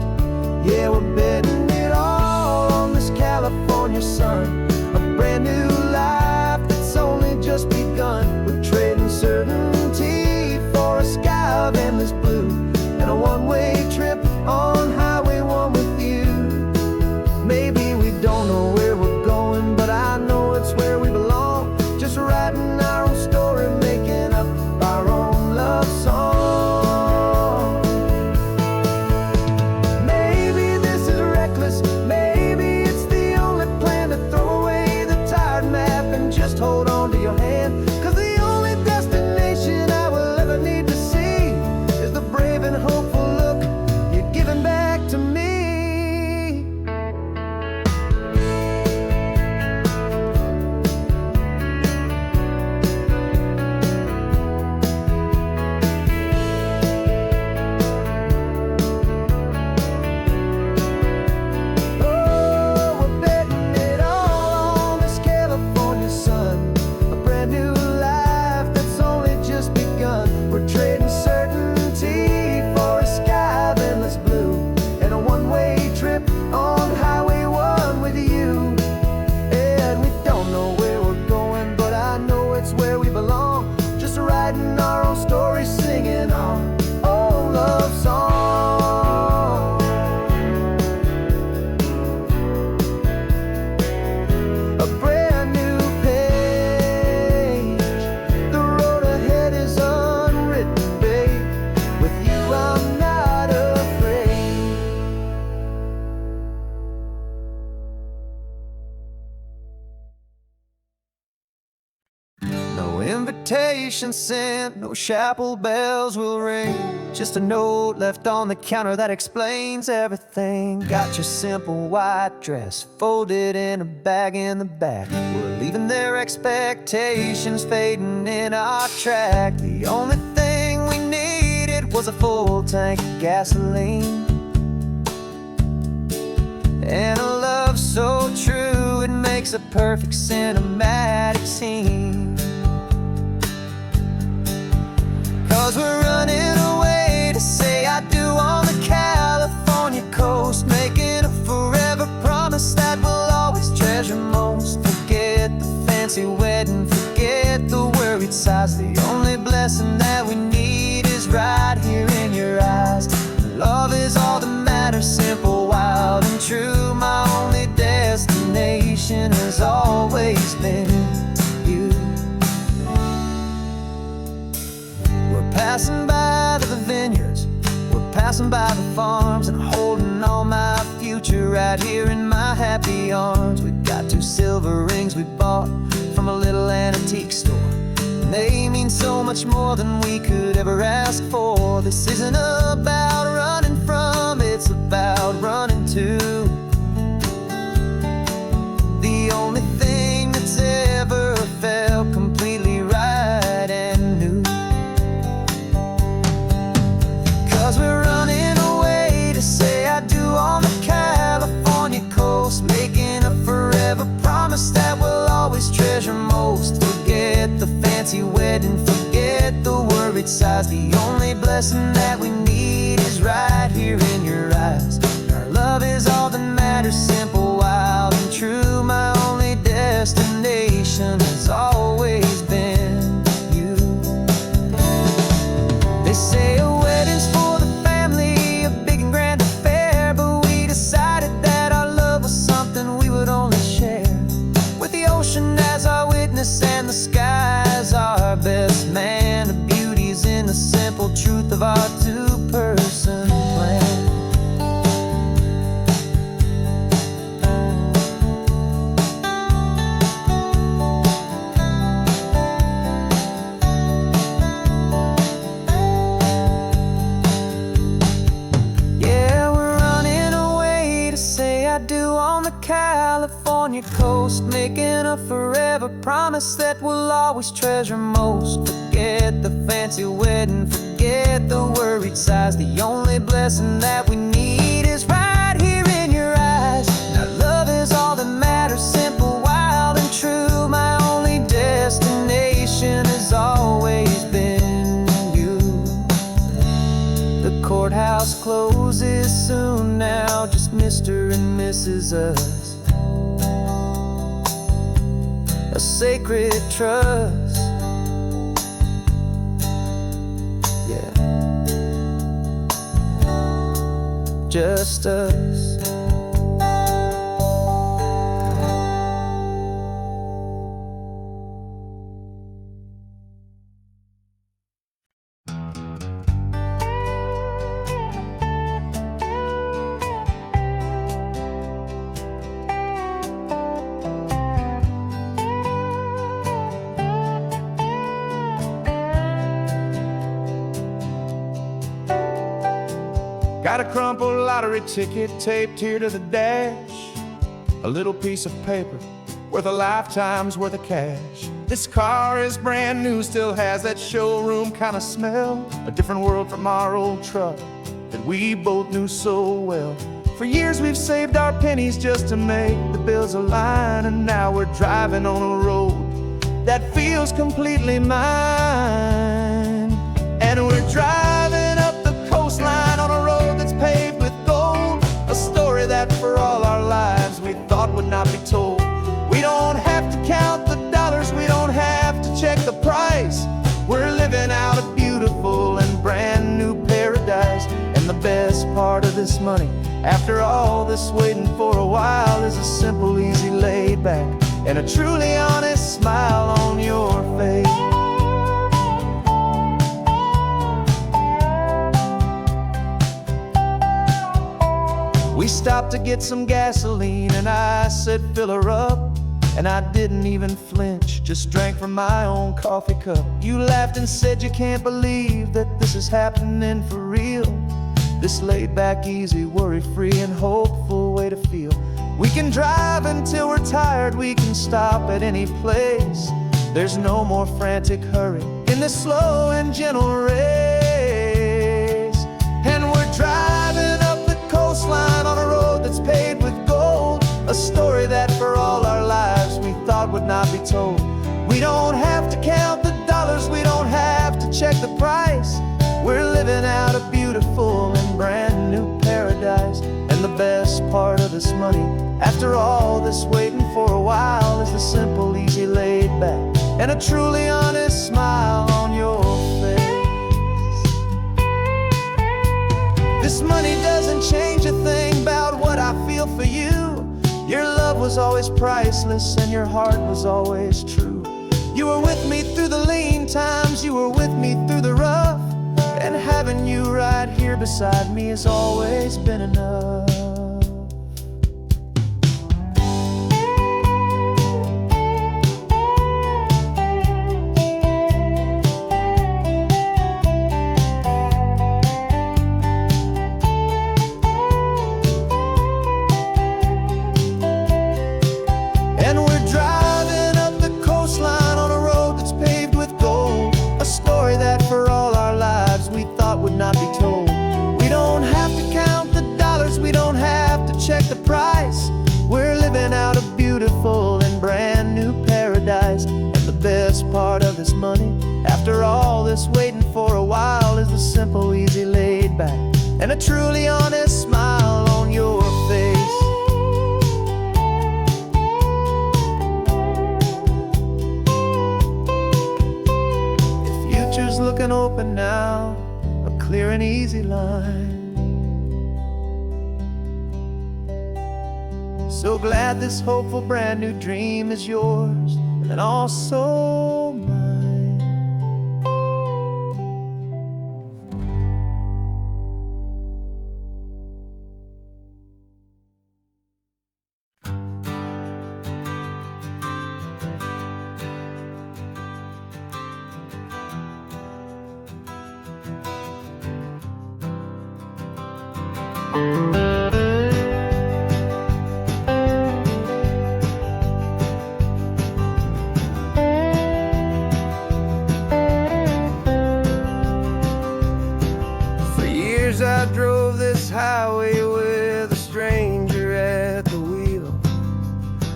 Yeah, we're betting it all on this California sun, a brand new life that's only just begun. We're trading certainty for a sky of endless blue, and a one-way trip on Highway 1 with you. Maybe we don't know where we're going, but I know it's where we belong. Just writing our own story, making up our own love song. Maybe this is reckless, maybe it's the only plan to throw away the tired map and just hold on to your hand. 'Cause the only destination I will ever need to see is the brave and hopeful look you're giving back to me. invitation sent, no chapel bells will ring. Just a note left on the counter that explains everything. Got your simple white dress folded in a bag in the back. We're leaving their expectations fading in our track. The only thing we needed was a full tank of gasoline, and a love so true it makes a perfect cinematic scene. 'Cause we're running away to say I do on the California coast, making a forever promise that we'll always treasure most. Forget the fancy wedding, forget the worried sighs. The only blessing that we need is right here in your eyes. Love is all that matters, simple, wild, and true. My only destination has always been you. We're passing by the vineyards, we're passing by the farms, and holding on my future right here in my happy arms. We've got 2 silver rings we bought from a little antique store, and they mean so much more than we could ever ask for. This isn't about running from, it's about running to the only thing that's ever felt completely right and new. 'Cause we're running away to say I do on the California coast, making a forever promise that we'll always treasure most. Forget the fancy wedding, forget the worried sighs. The only blessing that we need is right here in your eyes. Our love is all that matters, simple, wild, and true. My only destination has always been you. They say a wedding's for the family, a big and grand affair, but we decided that our love was something we would only share with the ocean as our witness and the sky as our best man. The beauty's in the simple truth of our 2-person plan. Yeah, we're running away to say I do on the California coast, making a forever promise that we'll always treasure most. Forget the fancy wedding, forget the worried sighs. The only blessing that we need is right here in your eyes. Now love is all that matters, simple, wild, and true. My only destination has always been you. The courthouse closes soon now, just Mr. and Mrs. Us. A sacred trust, yeah, just us. Got a crumpled lottery ticket taped here to the dash, a little piece of paper worth a lifetime's worth of cash. This car is brand new, still has that showroom kind of smell, a different world from our old truck that we both knew so well. For years we've saved our pennies just to make the bills align, and now we're driving on a road that feels completely mine. And we're driving up the coastline on a road that's paved with gold, a story that for all our lives we thought would not be told. We don't have to count the dollars, we don't have to check the price. We're living out a beautiful and brand new paradise. And the best part of this money, after all this waiting for a while, is a simple, easy, laid back, and a truly honest smile on your face. We stopped to get some gasoline, and I said, fill her up. and I didn't even flinch, just drank from my own coffee cup. You laughed and said you can't believe that this is happening for real. This laid back, easy, worry-free and hopeful way to feel. We can drive until we're tired, we can stop at any place. There's no more frantic hurry in this slow and gentle race. And we're driving up the coastline on a road that's paved with gold, a story that for all our lives we thought would not be told. We don't have to count the dollars, we don't have to check the price. We're living out a beautiful and brand new paradise. And the best part of this money, after all this waiting for a while, is the simple, easy, laid back, and a truly honest smile on your face. This money doesn't change a thing about what I feel for you. Your love was always priceless and your heart was always true. You were with me through the lean times, you were with me through the rough, and having you right here beside me has always been enough. And we're driving up the coastline on a road that's paved with gold, a story that for all our lives we thought would not be told. We don't have to count the dollars, we don't have to check the price. We're living out a beautiful and brand new paradise. And the best part of this money, after all this waiting for a while, is the simple, easy, laid back, and a truly honest smile on your face. Future's looking open now, a clear and easy line. So glad this hopeful brand new dream is yours, and also mine. For years I drove this highway with a stranger at the wheel,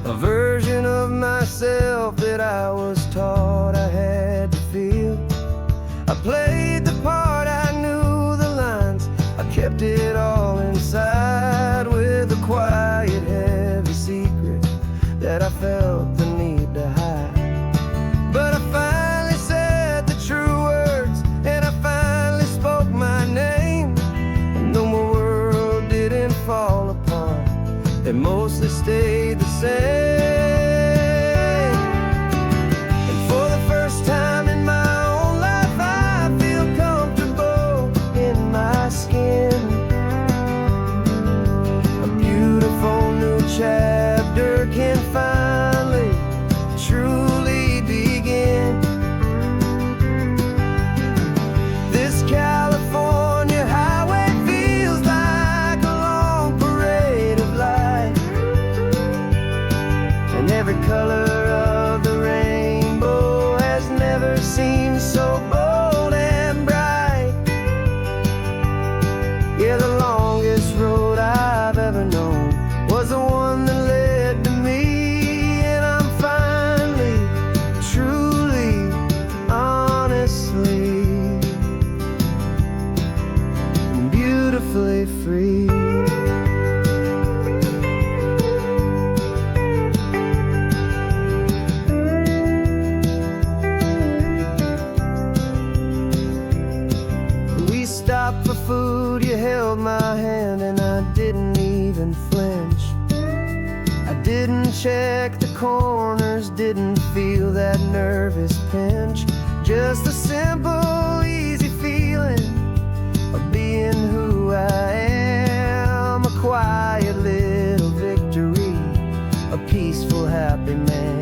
a version of myself that I was taught I had to feel. I played the part, I knew the lines, I kept it all inside with a quiet, heavy secret that I felt the need to hide. But I finally said the true words, and I finally spoke my name. And though my world didn't fall apart, it mostly stayed the same. And for the first time in my own life, I feel comfortable in my skin. A beautiful new chapter can finally truly begin. This California highway feels like a long parade of light, and every color of the rainbow has never seemed so bold and bright. Yeah, the longest road I've ever known was the one that led to me, and I'm finally, truly, honestly, beautifully free. We stopped for food, you held my hand, and I didn't even flinch. I didn't check the corners, didn't feel that nervous pinch. Just a simple, easy feeling of being who I am. A quiet little victory, a peaceful, happy man.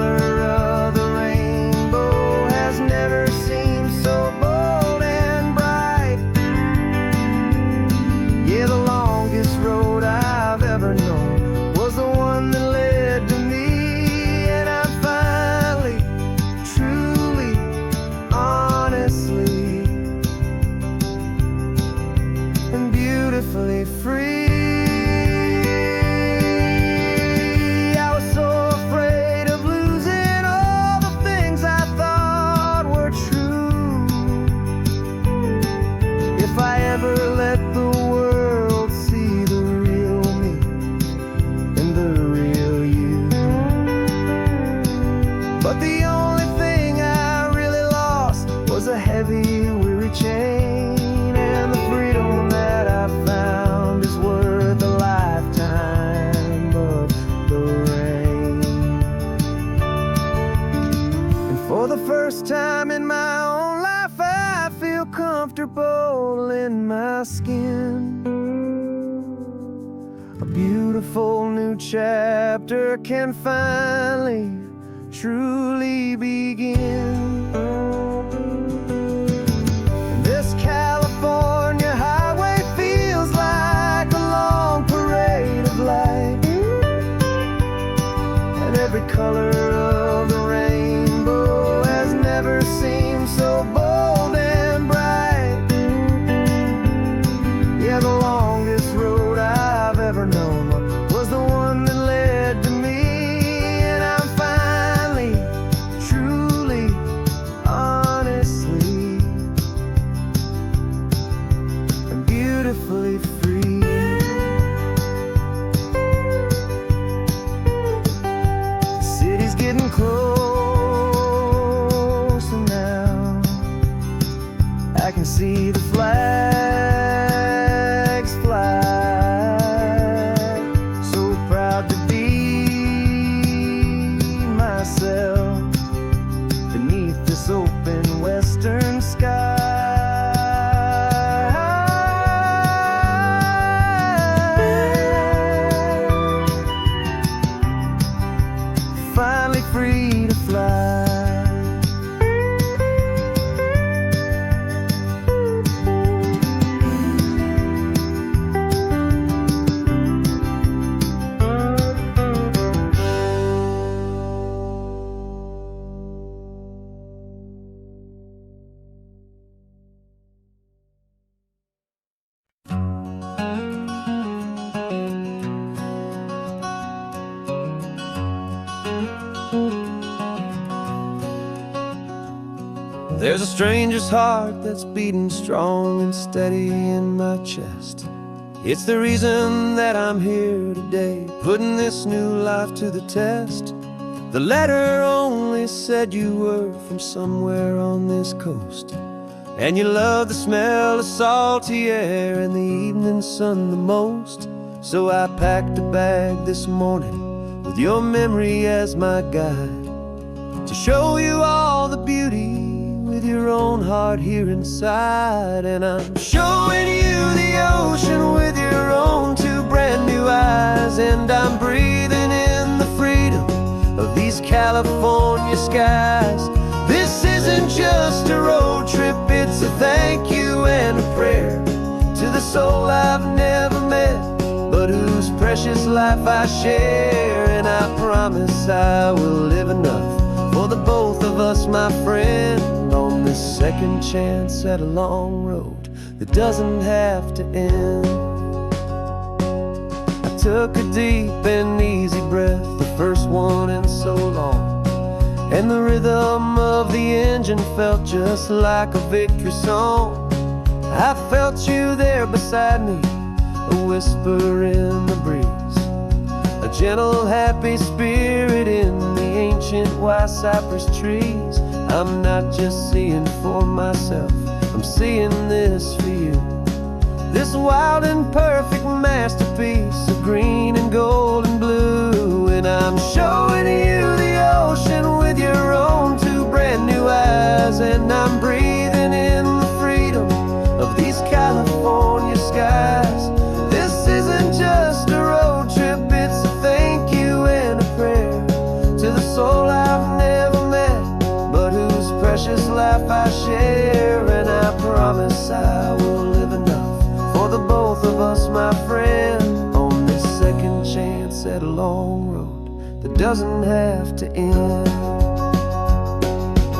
color of the rainbow has never seemed so bold and bright. Yeah, the longest road I've ever known was the one that led to me, and I'm finally, truly, honestly, and beautifully free. I was so afraid of losing all the things I thought were true. If I ever let the world see the real me and the real you. But the only thing I really lost was a heavy, weary chain, and the freedom that I found is worth a lifetime of the rain. And for the first time in my own life, I feel comfortable in my skin. A beautiful new chapter can finally, truly begin. And this California highway feels like a long parade of light, and every color of the rainbow has never seemed so bold and bright. Yeah, the longest road I've ever known was the one that led to me, and I'm finally, truly, honestly, and beautifully free. The city's getting closer now. I can see the flags fly. So proud to be myself beneath this open western sky. Finally free to fly. There's a stranger's heart that's beating strong and steady in my chest. It's the reason that I'm here today, putting this new life to the test. The letter only said you were from somewhere on this coast, and you love the smell of salty air and the evening sun the most. So I packed a bag this morning with your memory as my guide, to show you all the beauty with your own heart here inside. And I'm showing you the ocean with your own two brand new eyes, and I'm breathing in the freedom of these California skies. This isn't just a road trip, it's a thank you and a prayer to the soul I've never met, but whose precious life I share. And I promise I will live enough for the both of us, my friend, on this second chance at a long road that doesn't have to end. I took a deep and easy breath, the first one in so long, and the rhythm of the engine felt just like a victory song. I felt you there beside me, a whisper in the breeze, a gentle, happy spirit in the ancient white cypress trees. I'm not just seeing for myself, I'm seeing this for you. This wild and perfect masterpiece of green and gold and blue. And I'm showing you the ocean with your own two brand new eyes, and I'm breathing in the freedom of these California skies. This isn't just a road trip, it's a thank you and a prayer to the soul I've doesn't have to end.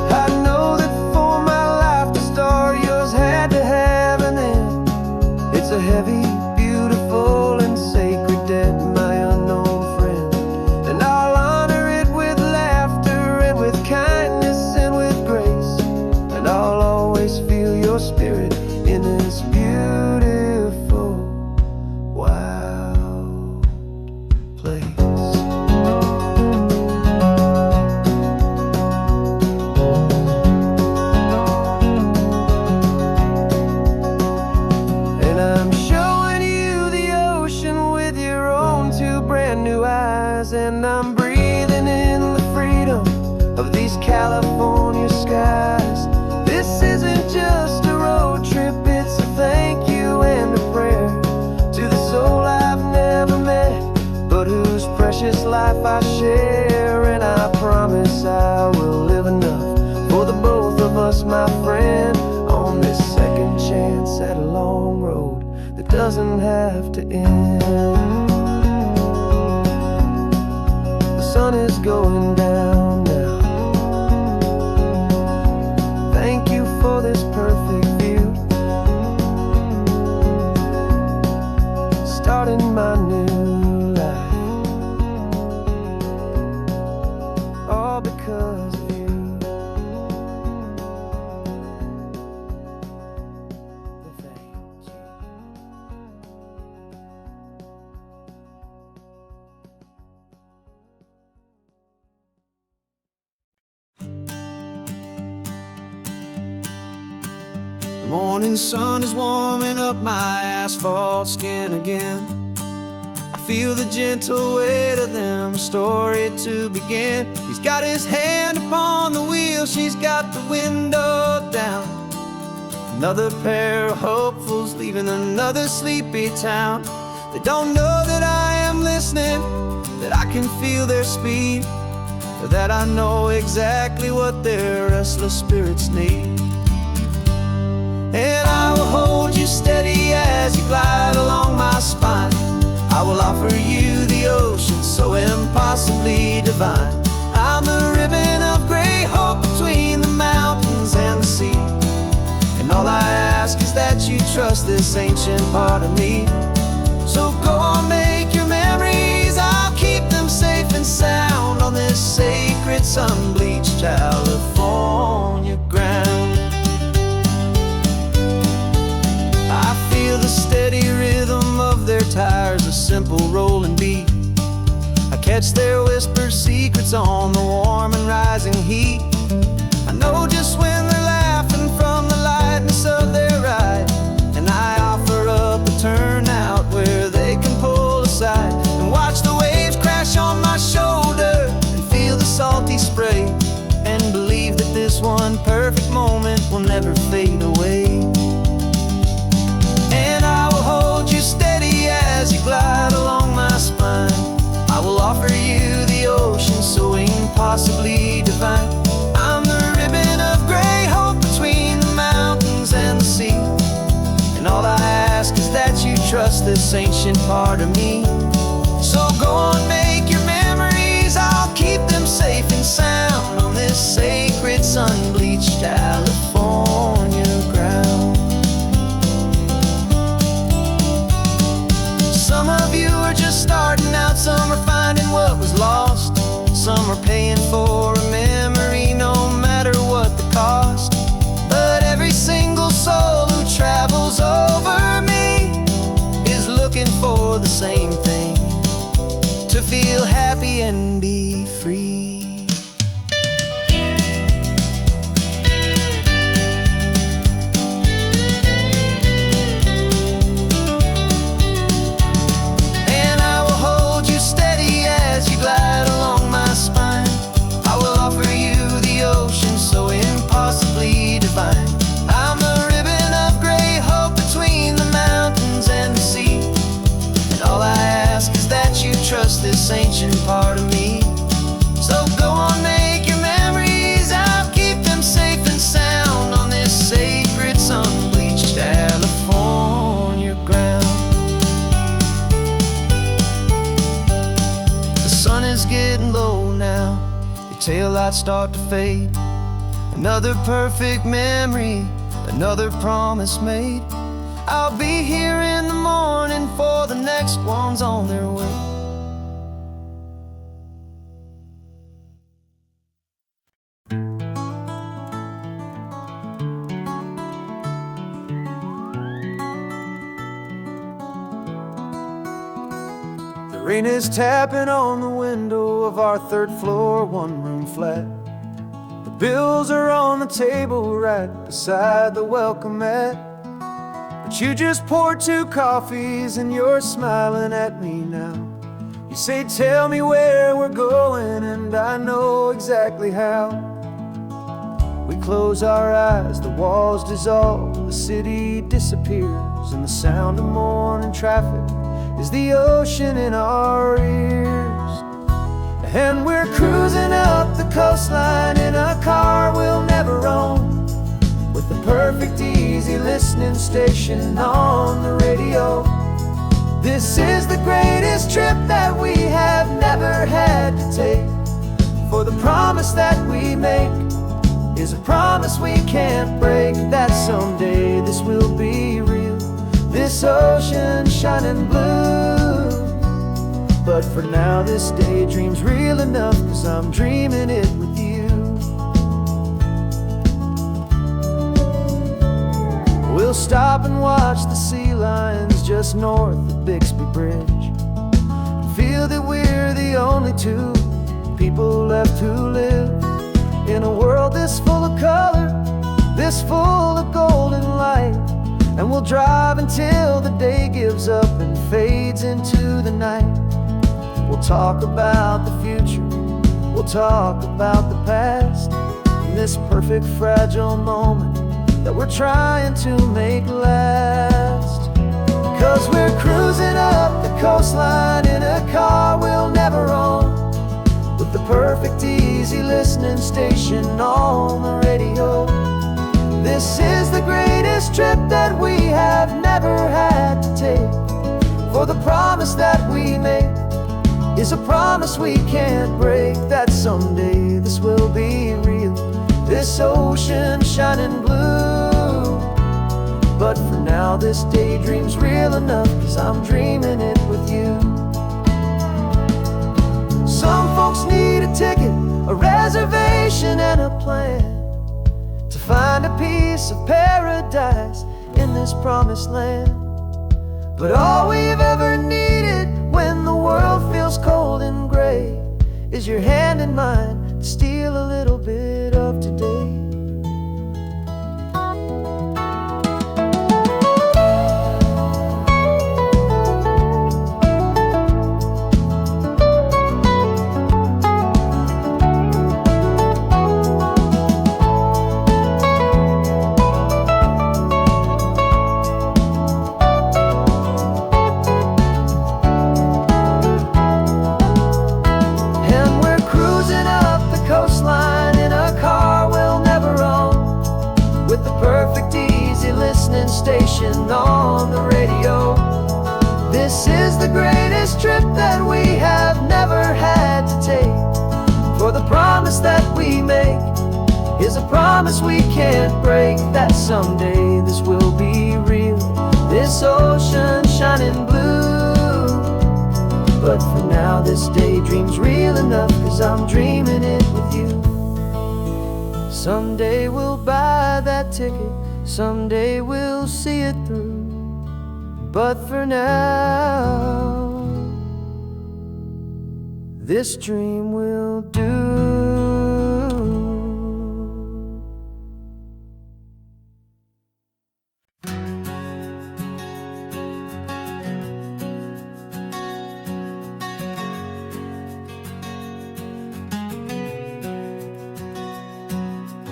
I know that for my life to start, yours had to have an end. It's a heavy, beautiful, and sacred debt, my unknown friend. And I'll honor it with laughter and with kindness and with grace. And I'll always feel your spirit in this beautiful, wild place. And I'm showing you the ocean with your own two brand new eyes. And I'm breathing in the freedom of these California skies. This isn't just a road trip, it's a thank you and a prayer to the soul I've never met, but whose precious life I share. And I promise I will live enough for the both of us, my friend, on this second chance at a long road that doesn't have to end. The sun is going down now. Thank you for this perfect view, starting my new life, all because of you. Thank you. The morning sun is warming up my asphalt skin again. I feel the gentle weight of them, story to begin. He's got his hand upon the wheel, she's got the window down. Another pair of hopefuls leaving another sleepy town. They don't know that I am listening, that I can feel their speed, or that I know exactly what their restless spirits need. And I will hold you steady as you glide along my spine. I will offer you the ocean so impossibly divine. I'm the ribbon of gray hope between the mountains and the sea. And all I ask is that you trust this ancient part of me. So go on, make your memories, I'll keep them safe and sound on this sacred sun-bleached California ground. I feel the steady rhythm of their tires, a simple rolling beat. I catch their whispered secrets on the warm and rising heat. I know just when they're laughing from the lightness of their ride, and I offer up a turnout where they can pull aside and watch the waves crash on my shoulder and feel the salty spray, and believe that this one perfect moment will never fade away. And I will hold you steady as you glide along my spine. I will offer you the ocean so impossibly divine. I'm the ribbon of gray hope between the mountains and the sea. And all I ask is that you trust this ancient part of me. So go on, make your memories, I'll keep them safe and sound on this sacred sun-bleached California ground. Some of you are just starting out, some are finding what was lost, some are paying for a memory no matter what the cost. But every single soul who travels over me is looking for the same thing, to feel happy and be free. lights start to fade. Another perfect memory, another promise made. I'll be here in the morning for the next ones on their way. The rain is tapping on the window of our third floor, one-room flat. The bills are on the table right beside the welcome mat. But you just poured 2 coffees and you're smiling at me now. You say, tell me where we're going, and I know exactly how. We close our eyes, the walls dissolve, the city disappears, and the sound of morning traffic is the ocean in our ears. And we're cruising up the coastline in a car we'll never own, with the perfect easy listening station on the radio. This is the greatest trip that we have never had to take, for the promise that we make is a promise we can't break, that someday this will be real, this ocean shining blue. But for now this daydream's real enough, 'cause I'm dreaming it with you. We'll stop and watch the sea lions just north of Bixby Bridge, and feel that we're the only 2 people left who live in a world this full of color, this full of golden light. And we'll drive until the day gives up and fades into the night. We'll talk about the future, we'll talk about the past, in this perfect fragile moment that we're trying to make last. 'Cause we're cruising up the coastline in a car we'll never own, with the perfect easy listening station on the radio. This is the greatest trip that we have never had to take, for the promise that we make is a promise we can't break, that someday this will be real, this ocean shining blue. But for now this daydream's real enough, 'cause I'm dreaming it with you. Some folks need a ticket, a reservation and a plan, to find a piece of paradise in this promised land. But all we've ever needed when the world feels cold and gray is your hand in mine to steal a little bit of today. Station on the radio. This is the greatest trip that we have never had to take, for the promise that we make is a promise we can't break, that someday this will be real, this ocean shining blue. But for now this daydream's real enough, 'cause I'm dreaming it with you. Someday we'll buy that ticket, someday we'll see it through. But for now, this dream will do.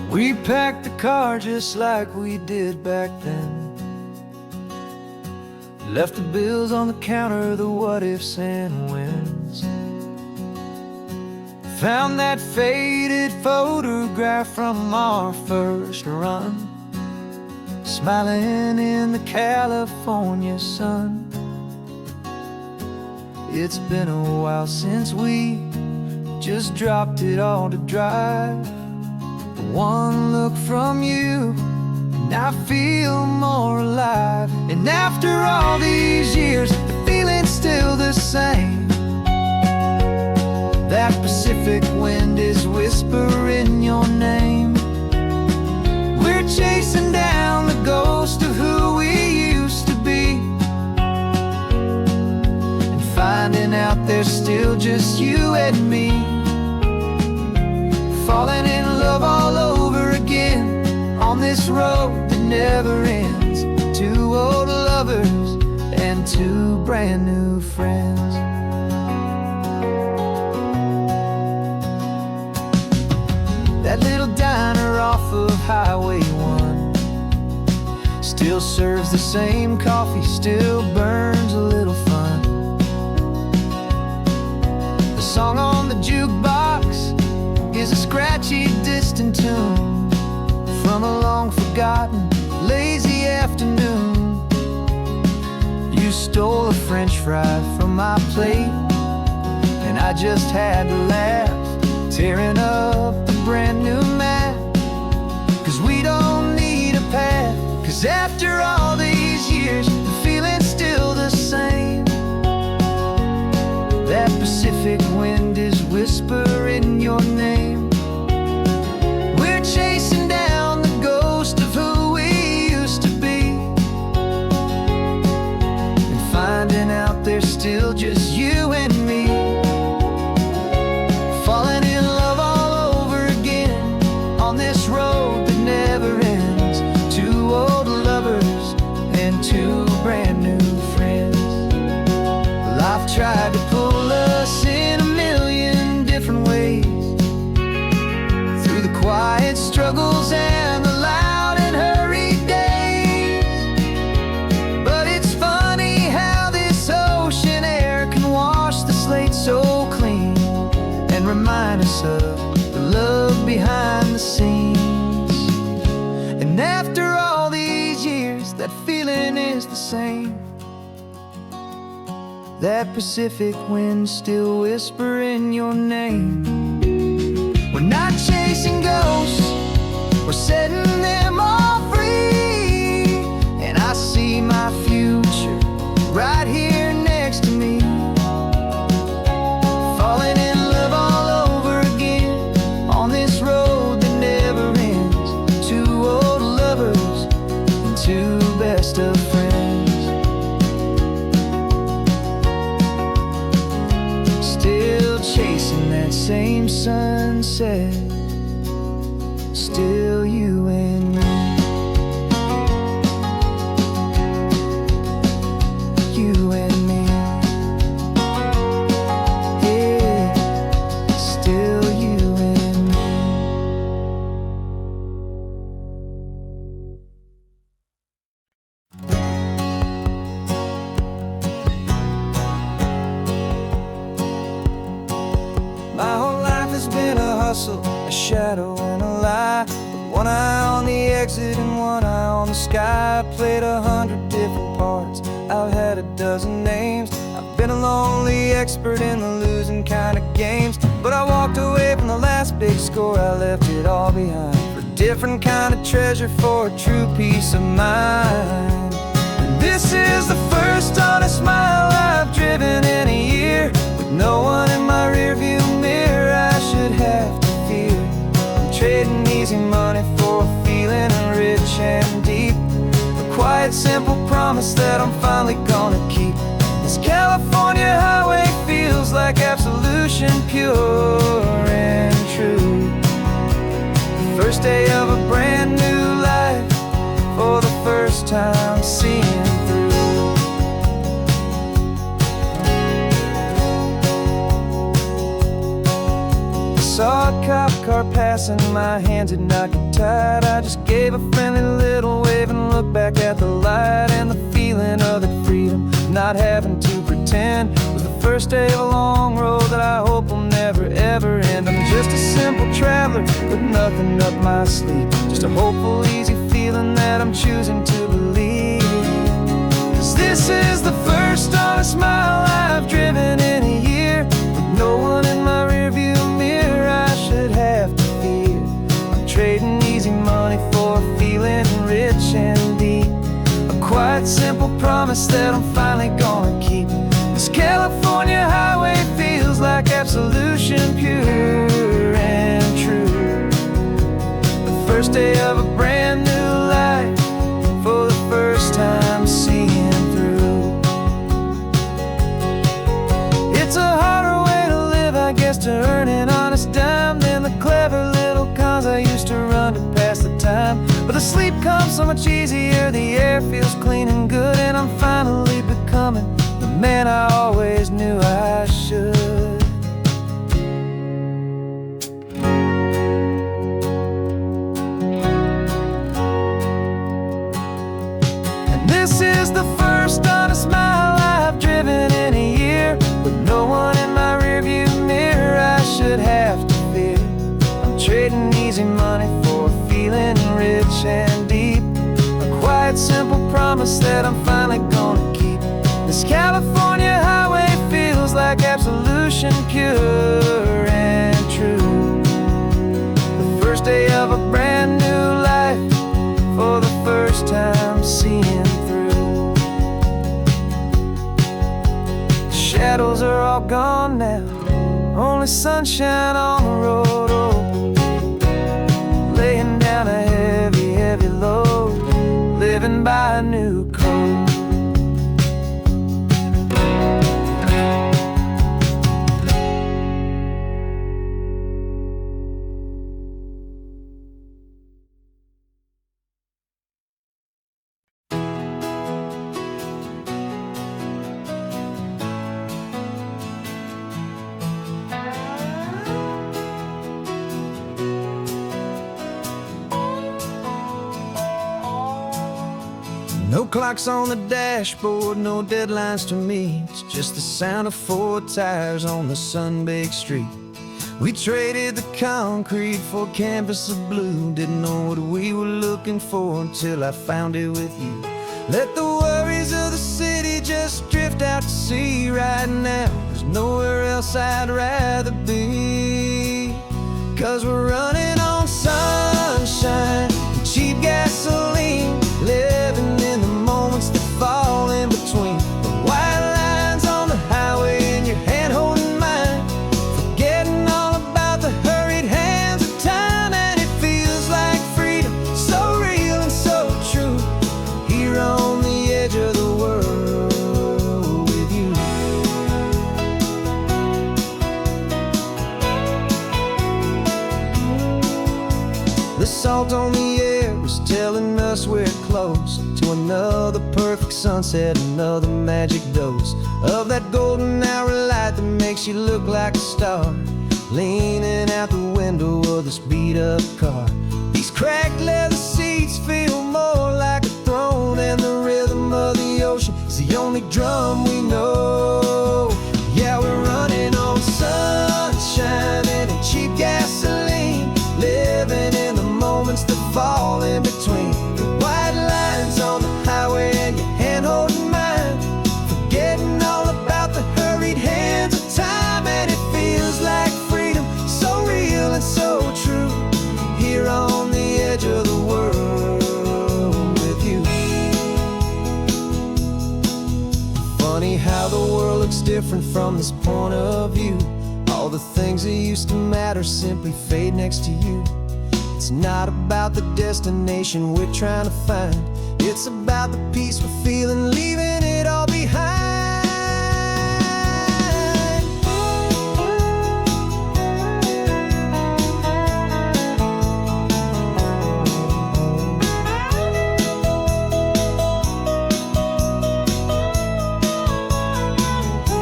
We packed the car just like we did back then, left the bills on the counter, the what ifs and whens. Found that faded photograph from our first run, smiling in the California sun. It's been a while since we just dropped it all to drive. One look from you, and I feel more alive. And after all these years, the feeling's still the same. That Pacific wind is whispering your name. We're chasing down the ghost of who we used to be, and finding out there's still just you and me. Falling in love all over again on this road that never ends. Two old lovers and two brand new friends. That little diner off of Highway 1 still serves the same coffee, still burns a little fun. The song on the jukebox is a scratchy, distant tune from a long-forgotten, lazy afternoon. You stole a French fry from my plate, and I just had to laugh, tearing up the brand new map. 'Cause we don't need a path, 'cause after all these years, the feeling's still the same. That Pacific wind is whispering your name. We're chasing down the ghost of who we used to be, and finding out there's still just you and me. Falling in love all over again on this road that never ends. Two old lovers and two brand new friends. Life tried to pull us in a million different ways, through the quiet struggles and the loud and hurried days. But it's funny how this ocean air can wash the slate so clean, and remind us of the love behind the scenes. And after all these years, that feeling is the same. That Pacific wind still whispering your name. We're not chasing ghosts, we're setting them all free. And I see my future right here next to me. Falling in love all over again on this road that never ends. Two old lovers and two best of friends. Still chasing that same sunset, still you and me. You and me. Yeah, still you and me. My whole life has been a hustle, a shadow and a lie. With one eye on the exit and one eye on the sky. I played 100 different parts, I've had a dozen names. I've been a lonely expert in the losing kind of games. But I walked away from the last big score, I left it all behind for a different kind of treasure, for a true peace of mind. And this is the first honest mile I've driven in a year, with no one in my rearview mirror I should have to fear. I'm trading easy money for a feeling rich and deep, a quiet, simple promise that I'm finally gonna keep. This California highway feels like absolution, pure and true. First day of a brand new life, for the first time seeing through. Saw a cop car passing, my hands had not got tied. I just gave a friendly little wave and looked back at the light. And the feeling of the freedom, not having to pretend, was the first day of a long road that I hope will never ever end. I'm just a simple traveler with nothing up my sleeve, just a hopeful, easy feeling that I'm choosing to believe. 'Cause this is the first honest mile I've driven in a year, with no one in my rearview mirror trading easy money for feeling rich and deep. A quiet, simple promise that I'm finally gonna keep. This California highway feels like absolution, pure and true. The first day of a brand new life, for the first time seeing through. It's a harder way to live, I guess, to earn an honest dime than the clever little cons I used to run to pass the time. But the sleep comes so much easier, the air feels clean and good, and I'm finally becoming the man I always knew I should. And this is the first honest mile I've driven in a year, with no one in my rearview mirror I should have to fear. I'm trading easy money for feeling rich and deep. A quiet, simple promise that I'm finally gonna keep. This California highway feels like absolution, pure and true. The first day of a brand new life, for the first time seeing through. The shadows are all gone now, only sunshine on the road. Oh, laying down a heavy, heavy load, living by a new code. No clocks on the dashboard, no deadlines to meet. It's just the sound of 4 tires on the sun-baked street. We traded the concrete for a canvas of blue. Didn't know what we were looking for until I found it with you. Let the worries of the city just drift out to sea right now. There's nowhere else I'd rather be, 'cause we're running on sunshine and cheap gasoline, living in the moments that fall in between. The white lines on the highway and your hand holding mine, forgetting all about the hurried hands of time. And it feels like freedom, so real and so true, here on the edge of the world with you. The salt on the air is telling us we're close to another perfect sunset, another magic dose of that golden hour light that makes you look like a star, leaning out the window of this beat-up car. These cracked leather seats feel more like a throne, and the rhythm of the ocean is the only drum we know. Yeah, we're running on sunshine and cheap gasoline, living in the moments that fall in between. The white lines on the highway and your hand holding mine, forgetting all about the hurried hands of time. And it feels like freedom, so real and so true, here on the edge of the world with you. Funny how the world looks different from this point of view. All the things that used to matter simply fade next to you. It's not about the destination we're trying to find, it's about the peace we're feeling, leaving it all behind.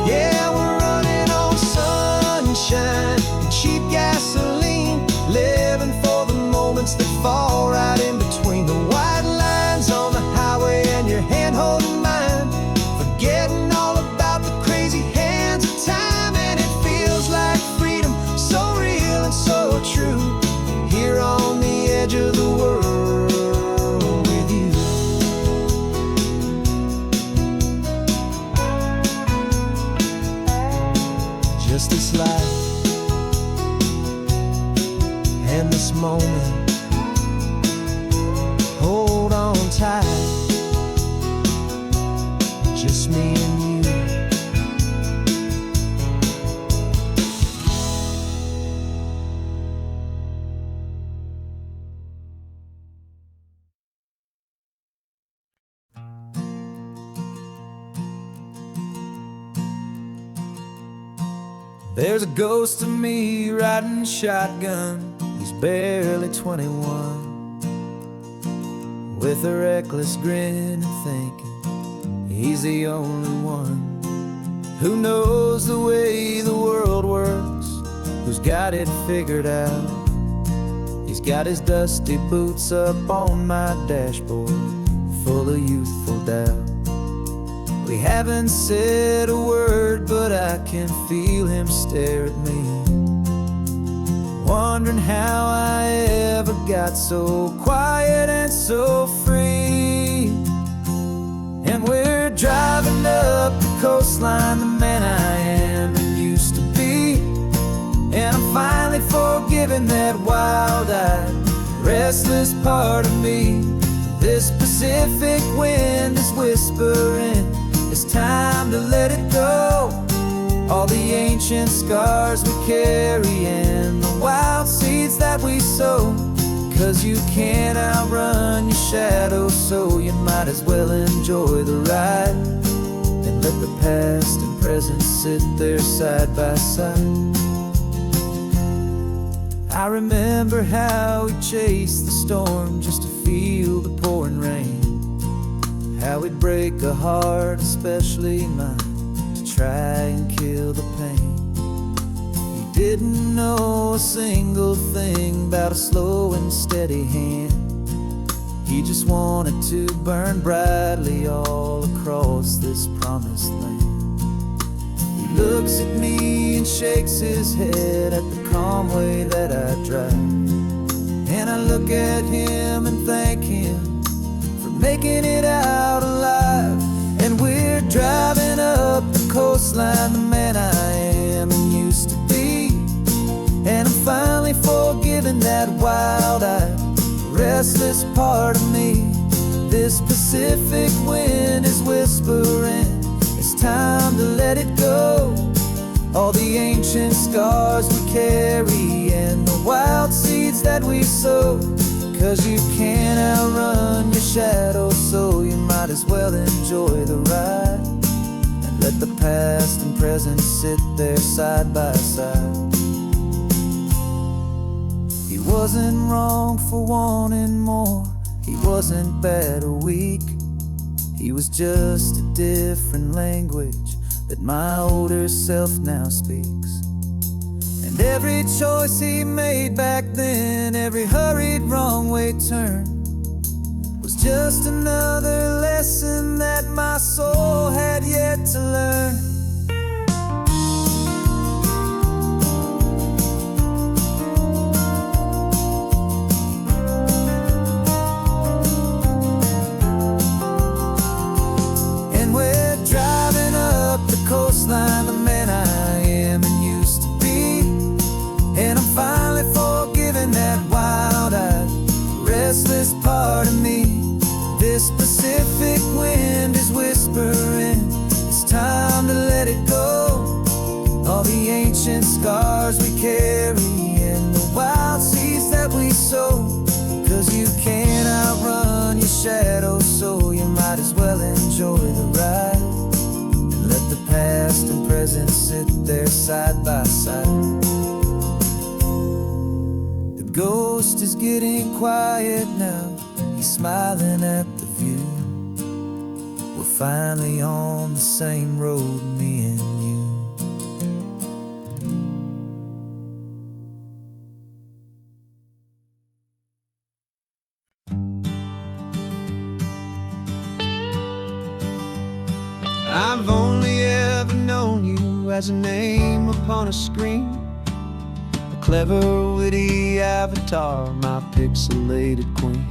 Yeah, we're running on sunshine and cheap gasoline, living for the moments that fall right in between. The white lines on the highway and your hand holding mine, forgetting all about the crazy hands of time. And it feels like freedom, so real and so true, here on the edge of the world with you. Just this life and this moment just me and you. There's a ghost of me riding shotgun. He's barely 21, with a reckless grin and thinking he's the only one who knows the way the world works, who's got it figured out. He's got his dusty boots up on my dashboard, full of youthful doubt. We haven't said a word, but I can feel him stare at me, wondering how I ever got so quiet and so free. And we're driving up the coastline, the man I am and used to be. And I'm finally forgiving that wild-eyed, restless part of me. This Pacific wind is whispering, it's time to let it go. All the ancient scars we carry and the wild seeds that we sow. 'Cause you can't outrun your shadow, so you might as well enjoy the ride and let the past and present sit there side by side. I remember how we chased the storm just to feel the pouring rain, how we'd break a heart, especially mine, to try and kill the pain. He didn't know a single thing about a slow and steady hand. He just wanted to burn brightly all across this promised land. He looks at me and shakes his head at the calm way that I drive, and I look at him and thank him for making it out alive. And we're driving up the coastline, the man I am and used to be. And I'm finally forgiving that wild-eyed, restless part of me. This Pacific wind is whispering, it's time to let it go. All the ancient scars we carry and the wild seeds that we sow. 'Cause you can't outrun your shadow, so you might as well enjoy the ride and let the past and present sit there side by side. He wasn't wrong for wanting more, he wasn't bad or weak. He was just a different language that my older self now speaks. And every choice he made back then, every hurried wrong way turn, was just another lesson that my soul had yet to learn. And we're driving up the coastline, the man I am and used to be. And I'm finally forgiving that wild-eyed, restless part of me. This Pacific wind is whispering, it's time to let it go. All the ancient scars we carry and the wild seeds that we sow. 'Cause you can't outrun your shadow, so you might as well enjoy the ride and let the past and present sit there side by side. The ghost is getting quiet now, he's smiling at the view. We're finally on the same road, me and you. I've only ever known you as a name upon a screen, a clever, witty avatar, my pixelated queen.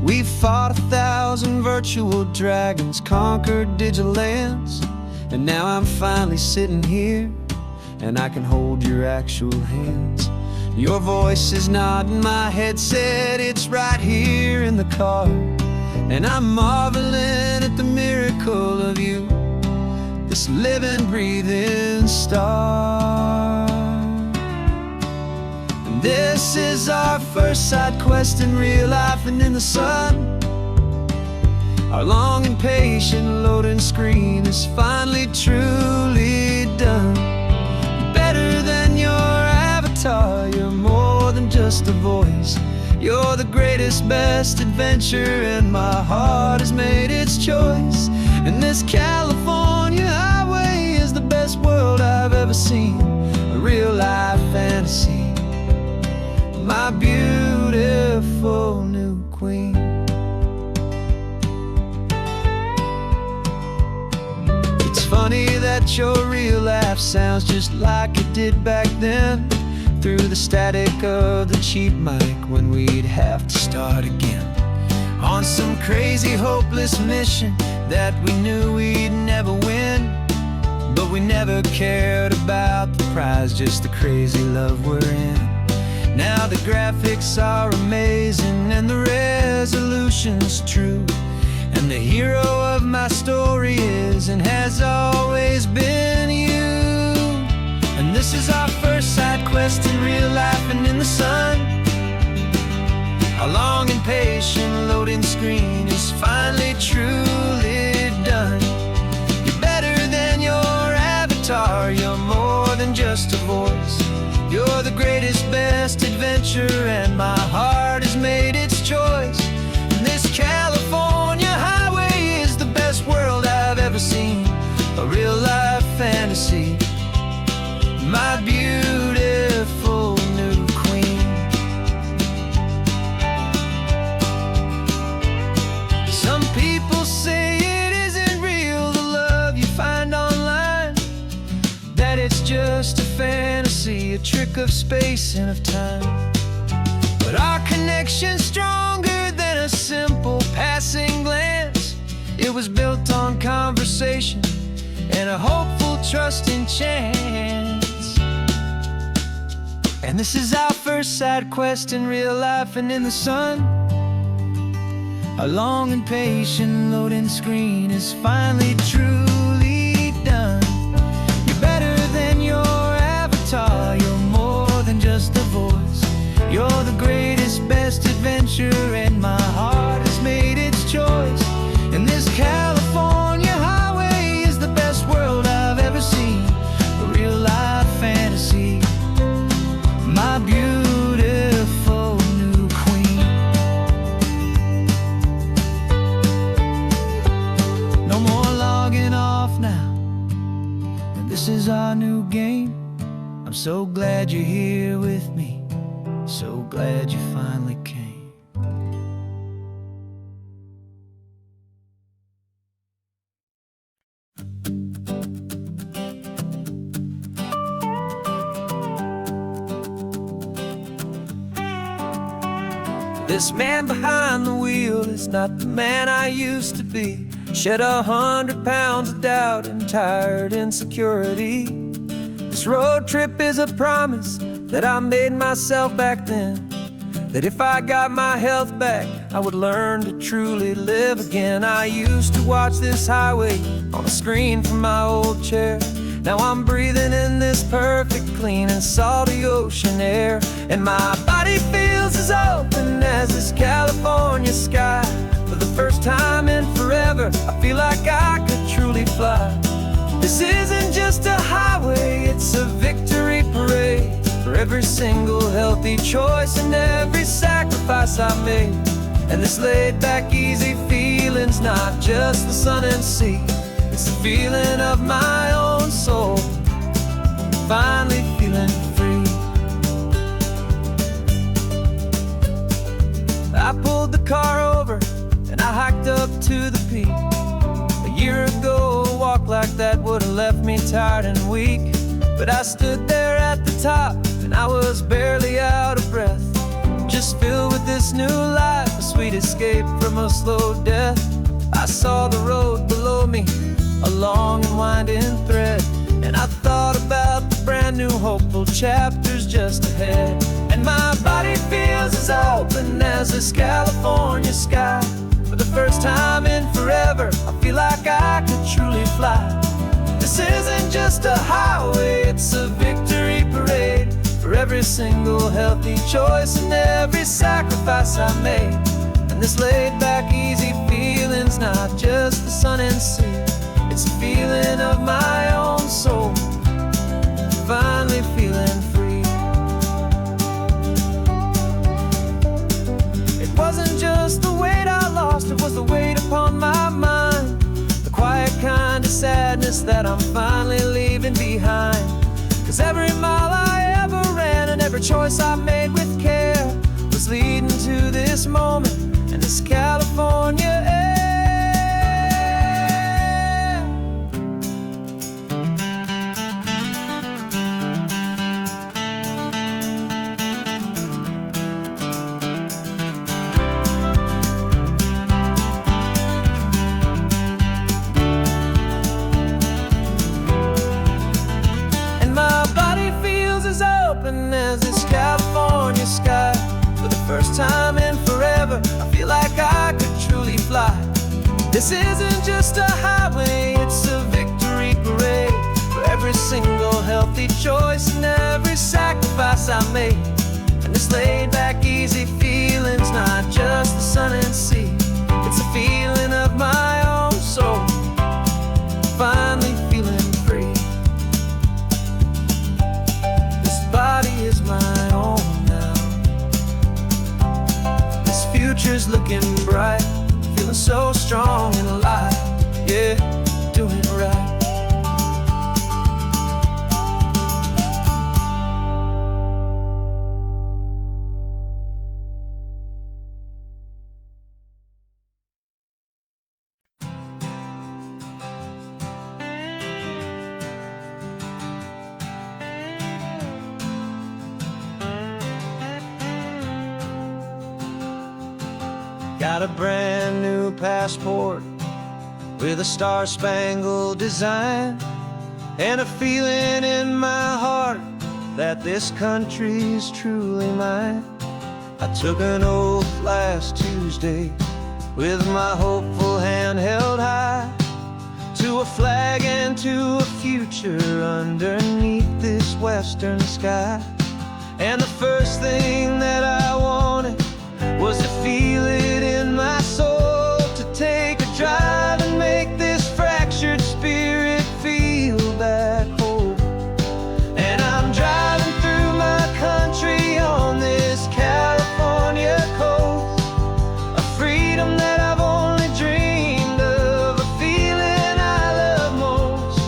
We fought 1,000 virtual dragons, conquered digital lands, and now I'm finally sitting here, and I can hold your actual hands. Your voice is not in my headset, it's right here in the car. And I'm marveling at the miracle of you, this living, breathing star. And this is our first side quest in real life and in the sun. Our long and patient loading screen is finally truly done. Better than your avatar, you're more than just a voice. You're the greatest, best adventure, and my heart has made its choice. And this California highway is the best world I've ever seen, a real life fantasy, my beautiful new queen. It's funny that your real life sounds just like it did back then, through the static of the cheap mic when we'd have to start again, on some crazy hopeless mission that we knew we'd never win. But we never cared about the prize, just the crazy love we're in. Now the graphics are amazing and the resolution's true, and the hero of my story is and has always been you. And this is our first side quest in real life and in the sun. Our long and patient loading screen is finally truly done. You're better than your avatar, you're more than just a voice. You're the greatest, best adventure, and my heart has made its choice. And this California highway is the best world I've ever seen, a real life fantasy, my beautiful new queen. Some people say it isn't real, the love you find online, that it's just a fantasy, a trick of space and of time. But our connection's stronger than a simple passing glance. It was built on conversation and a hopeful, trusting chance. And this is our first side quest in real life and in the sun. Our long and patient loading screen is finally truly done. You're better than your avatar, you're more than just a voice. You're the greatest, best adventure, and my heart has made its choice. And this California highway is the best world I've ever seen, a real life fantasy, my beautiful new queen. No more logging off now, and this is our new game. I'm so glad you're here with me, so glad you finally came. This man behind the wheel is not the man I used to be. Shed 100 pounds of doubt and tired insecurity. This road trip is a promise that I made myself back then, that if I got my health back, I would learn to truly live again. I used to watch this highway on a screen from my old chair. Now I'm breathing in this perfect, clean and salty ocean air, and my body feels as open as this California sky. For the first time in forever, I feel like I could truly fly. This isn't just a highway, it's a victory parade for every single healthy choice and every sacrifice I made. And this laid back, easy feeling's not just the sun and sea, it's the feeling of my own soul, finally feeling free. I pulled the car over and I hiked up to the peak. A year ago, a walk like that would have left me tired and weak. But I stood there at the top and I was barely out of breath, just filled with this new life, a sweet escape from a slow death. I saw the road below me, a long and winding thread, and I thought about the brand new hopeful chapters just ahead. And my body feels as open as this California sky. For the first time This isn't just a highway, it's a victory parade for every single healthy choice and every sacrifice I made. And this laid back, easy feeling's not just the sun and sea, it's a feeling of my own soul, finally feeling free. It wasn't just the weight I lost, it was the weight upon my mind, the quiet kind of sadness that I'm finally leaving behind. 'Cause every mile I ever ran and every choice I made with care was leading to this moment and this California air. And my body feels as open as this California sky. For the first time in forever, I feel like I could truly fly. This isn't just a highway, it's a victory parade for every single healthy choice and every sacrifice I made. And this laid back, easy feeling's not just the sun and sea, it's a feeling of my own soul, finally feeling free. This body is my own now, this future's looking bright, feeling so strong and alive, yeah, doing it right. Got a brand new passport with a star-spangled design, and a feeling in my heart that this country's truly mine. I took an oath last Tuesday with my hopeful hand held high, to a flag and to a future underneath this western sky. And the first thing that I wanted was to feel it in my soul, to take a drive and make this fractured spirit feel back home. And I'm driving through my country on this California coast, a freedom that I've only dreamed of, a feeling I love most.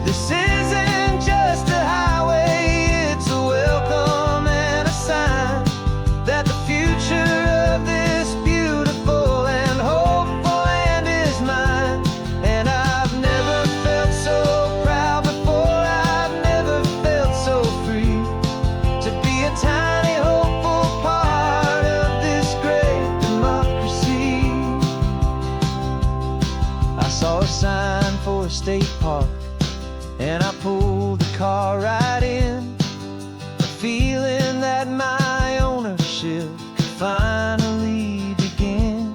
This isn't just a highway, it's a welcome and a sign that the future of this beautiful and hopeful land is mine. And I've never felt so proud before, I've never felt so free, to be a tiny hopeful part of this great democracy. I saw a sign for a state park, and I pulled the car right in, the feeling that my ownership could finally begin.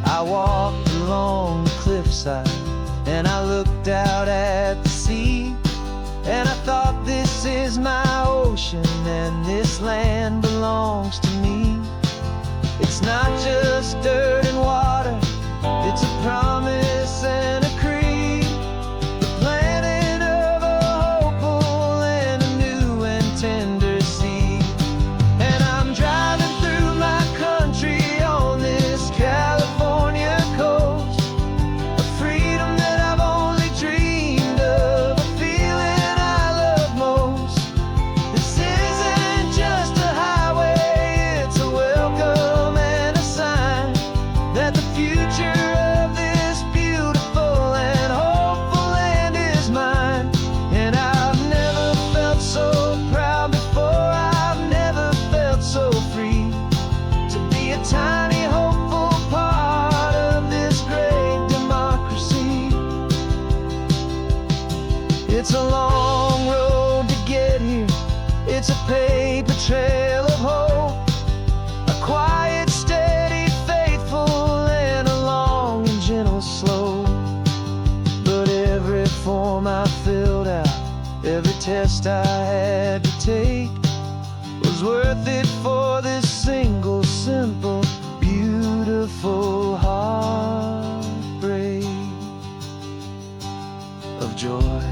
I walked along the cliffside and I looked out at the sea, and I thought, this is my ocean and this land belongs to me. It's not just dirt and water, it's a promise and a creed, the planting of a hopeful and a new and tender seed. And I'm driving through my country on this California coast, a freedom that I've only dreamed of, a feeling I love most. This isn't just a highway, test I had to take was worth it for this single, simple, beautiful heartbreak of joy.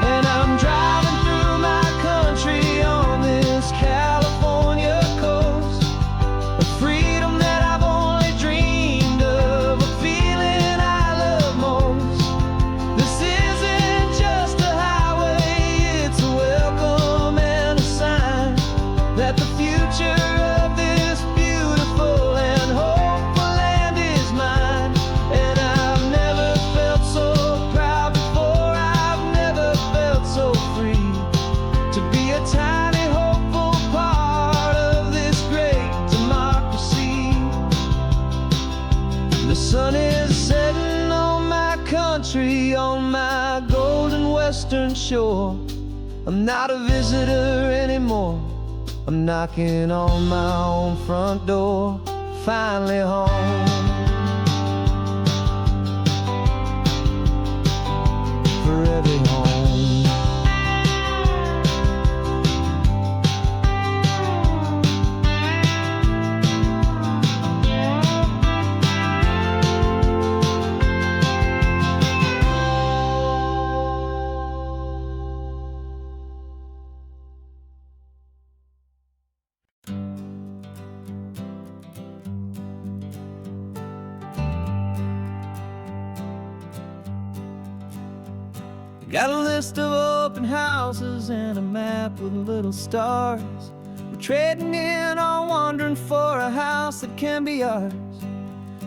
And I'm driving through my country on this California coast, a freedom that I've only dreamed of, a feeling I love most. This isn't just a highway, it's a welcome and a sign that the future of this beautiful and hopeful land is mine. And I've never felt so proud before, I've never felt so free to be a tiny hopeful part of this great democracy. The sun is setting on my country, on my golden western shore. I'm not a visitor anymore, I'm knocking on my own front door, finally home. Forever home. Got a list of open houses and a map with little stars. We're trading in or wandering for a house that can be ours.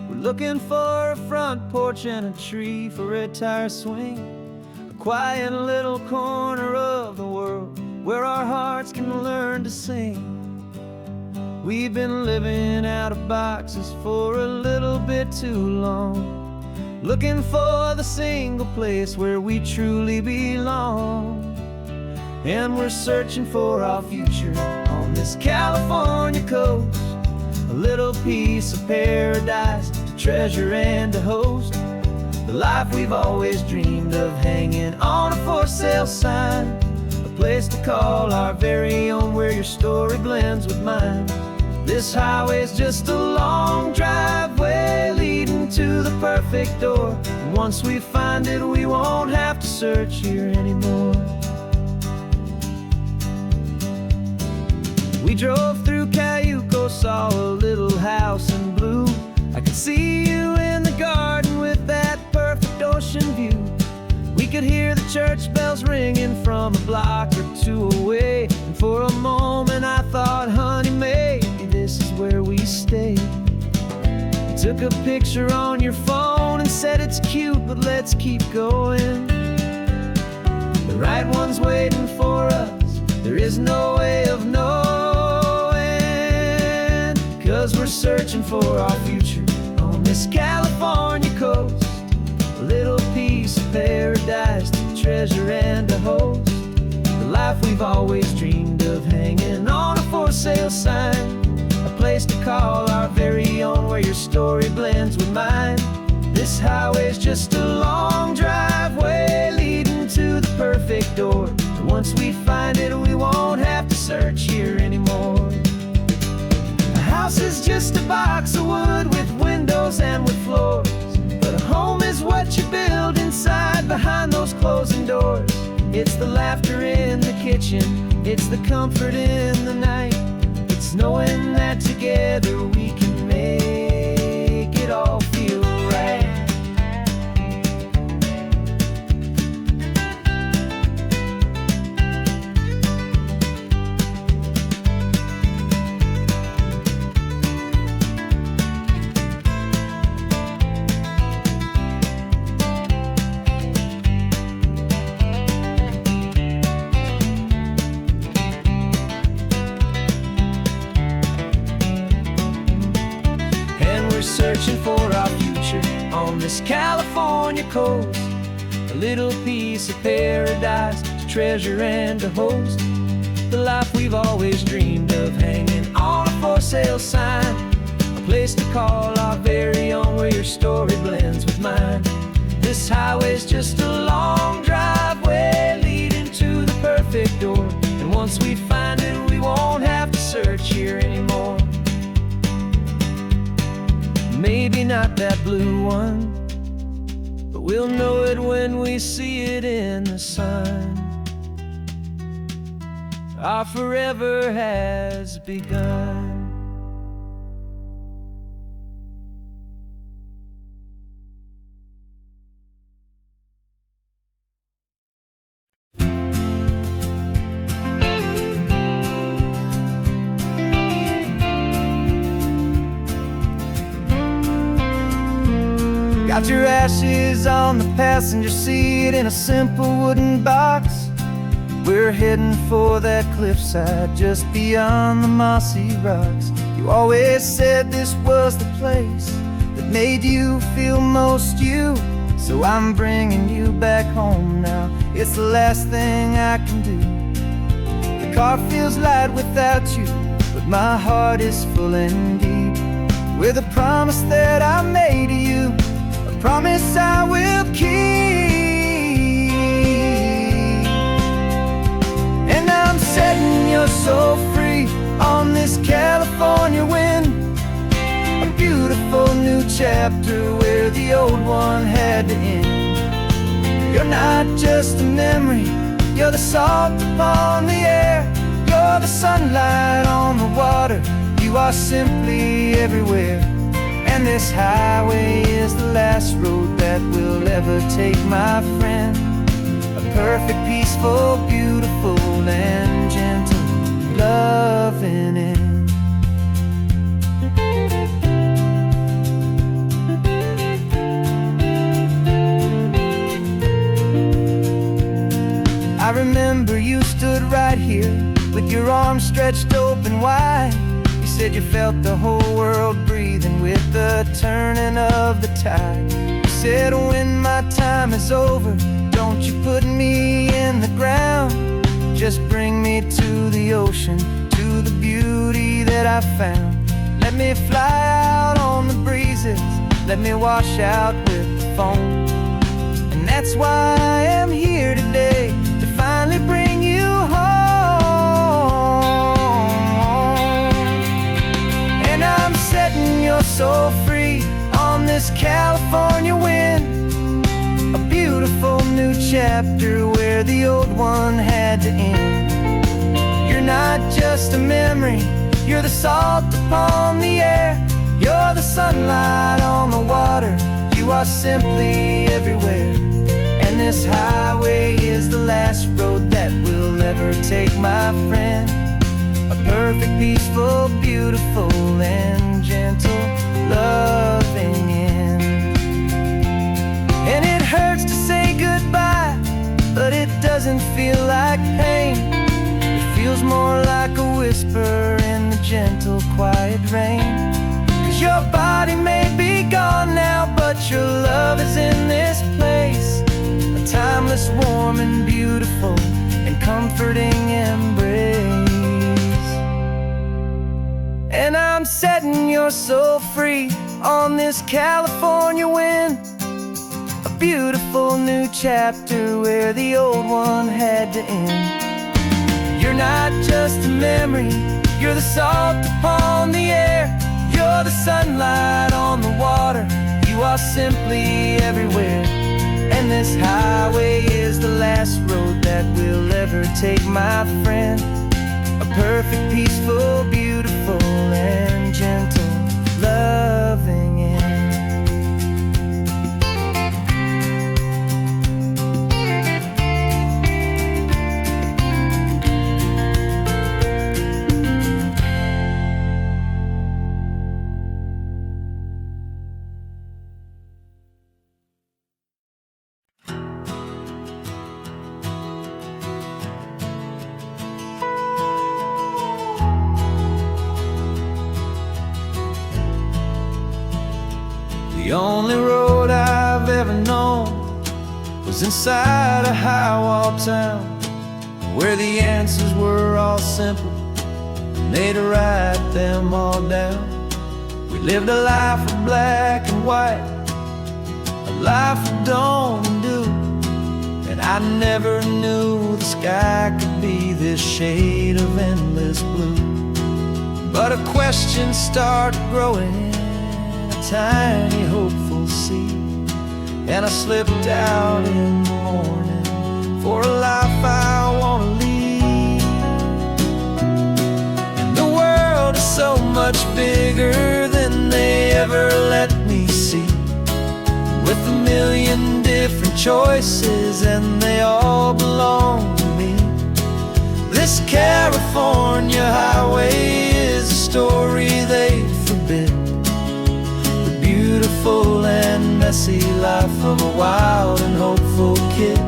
We're looking for a front porch and a tree for a tire swing, a quiet little corner of the world where our hearts can learn to sing. We've been living out of boxes for a little bit too long, looking for the single place where we truly belong. And we're searching for our future on this California coast, a little piece of paradise to treasure and to host, the life we've always dreamed of, hanging on a for sale sign, a place to call our very own where your story blends with mine. This highway's just a long driveway leading to the perfect door, and once we find it we won't have to search here anymore. We drove through Cayuco, saw a little house in blue. I could see you in the garden with that perfect ocean view. We could hear the church bells ringing from a block or two away, and for a moment I thought, honey, maybe this is where we stay. You took a picture on your phone and said it's cute, but let's keep going. The right one's waiting for us, there is no way of knowing, 'cause we're searching for our future on this California coast, a little piece of paradise to treasure and to host, the life we've always dreamed of, hanging on a for sale sign, a place to call our very own where your story blends with mine. This highway's just a long driveway leading to the perfect door, and once we find it we won't have to search here anymore. A house is just a box of wood with windows and with floors, but a home is what you build inside behind those closing doors. It's the laughter in the kitchen, it's the comfort in the night, it's knowing that together we can make it all feel right. Searching for our future on this California coast, a little piece of paradise to treasure and to host, the life we've always dreamed of, hanging on a for sale sign, a place to call our very own, where your story blends with mine. This highway's just a long driveway leading to the perfect door, and once we find it, we won't have to search here anymore. Maybe not that blue one, but we'll know it when we see it in the sun. Our forever has begun. Got your ashes on the passenger seat in a simple wooden box. We're heading for that cliffside just beyond the mossy rocks. You always said this was the place that made you feel most you, so I'm bringing you back home now. It's the last thing I can do. The car feels light without you, but my heart is full and deep with a promise that I made to you, a promise I will keep. And I'm setting your soul free on this California wind, a beautiful new chapter where the old one had to end. You're not just a memory, you're the salt upon the air, you're the sunlight on the water, you are simply everywhere. And this highway is the last road that we'll ever take, my friend. A perfect, peaceful, beautiful, and gentle, loving end. I remember you stood right here with your arms stretched open wide. You said you felt the whole world breathing with the turning of the tide. You said, when my time is over, don't you put me in the ground, just bring me to the ocean, to the beauty that I found. Let me fly out on the breezes, let me wash out with the foam. And that's why I am here today, to finally bring you home. And I'm setting your soul free on this California wind, a beautiful new chapter where the old one had to end. You're not just a memory, you're the salt upon the air, you're the sunlight on the water, you are simply everywhere. And this highway is the last road that we'll ever take, my friend. A perfect, peaceful, beautiful, and gentle, loving end. And it hurts to say goodbye, but it doesn't feel like pain. It feels more like a whisper in the gentle, quiet rain. 'Cause your body may be gone now, but your love is in this place, a timeless, warm, and beautiful, and comforting embrace. And I'm setting your soul free on this California wind, a beautiful new chapter where the old one had to end. You're not just a memory, you're the salt upon the air, you're the sunlight on the water, you are simply everywhere. And this highway is the last road that we'll ever take, my friend. A perfect, peaceful, beautiful, and gentle, loving end. The only road I've ever known was inside a high-wall town. where the answers were all simple, and they'd write them all down. We lived a life of black and white, a life of dawn and dew, and I never knew the sky could be this shade of endless blue. But a question started growing, a tiny hopeful seed, and I slipped out in the morning for a life I want to lead. And the world is so much bigger than they ever let me see, with a million different choices and they all belong to me. This California highway is a story they forbid, the beautiful and messy life of a wild and hopeful kid.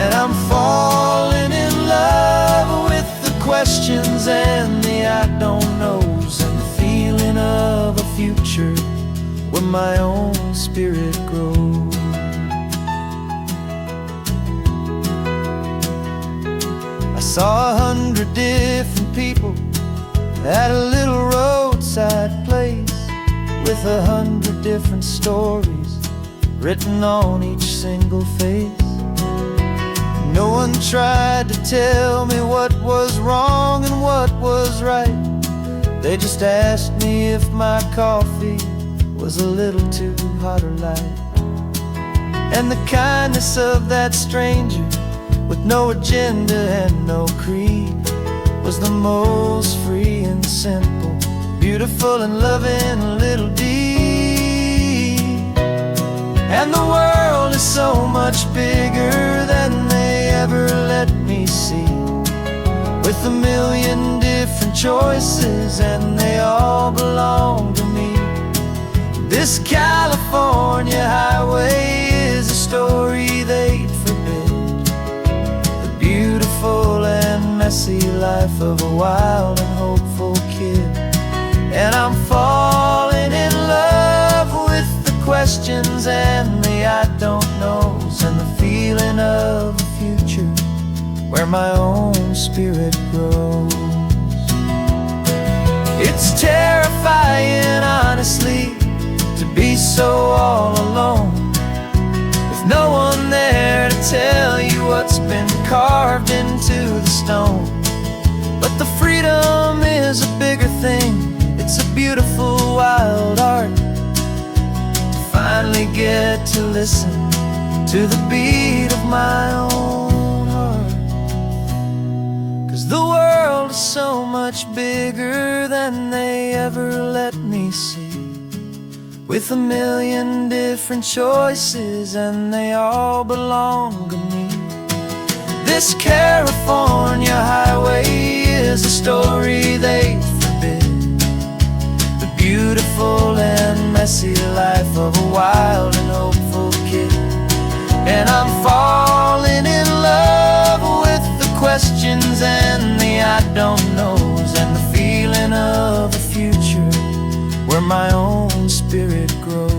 And I'm falling in love with the questions and the I don't knows, and the feeling of a future where my own spirit grows. I saw 100 different people at a little roadside place, with 100 different stories written on each single face. No one tried to tell me what was wrong and what was right. They just asked me if my coffee was a little too hot or light. And the kindness of that stranger, with no agenda and no creed, was the most free and simple, beautiful and loving little deed. And the world is so much bigger than they ever let me see, with a million different choices and they all belong to me. This California highway is a story they'd forbid, the beautiful and messy life of a wild and hopeful kid. And I'm falling in love with the questions and the I don't knows, and the feeling of a future where my own spirit grows. It's terrifying, honestly, to be so all alone, with no one there to tell you what's been carved into the stone. But the freedom is a bigger thing, it's a beautiful wild art, to finally get to listen to the beat of my own heart. 'Cause the world is so much bigger than they ever let me see, with a million different choices and they all belong to me. This California highway is a story they forbid, the beautiful and messy life of a wild and hopeful kid. And I'm falling in love with the questions and the I don't knows, and the feeling of a future where my own spirit grows.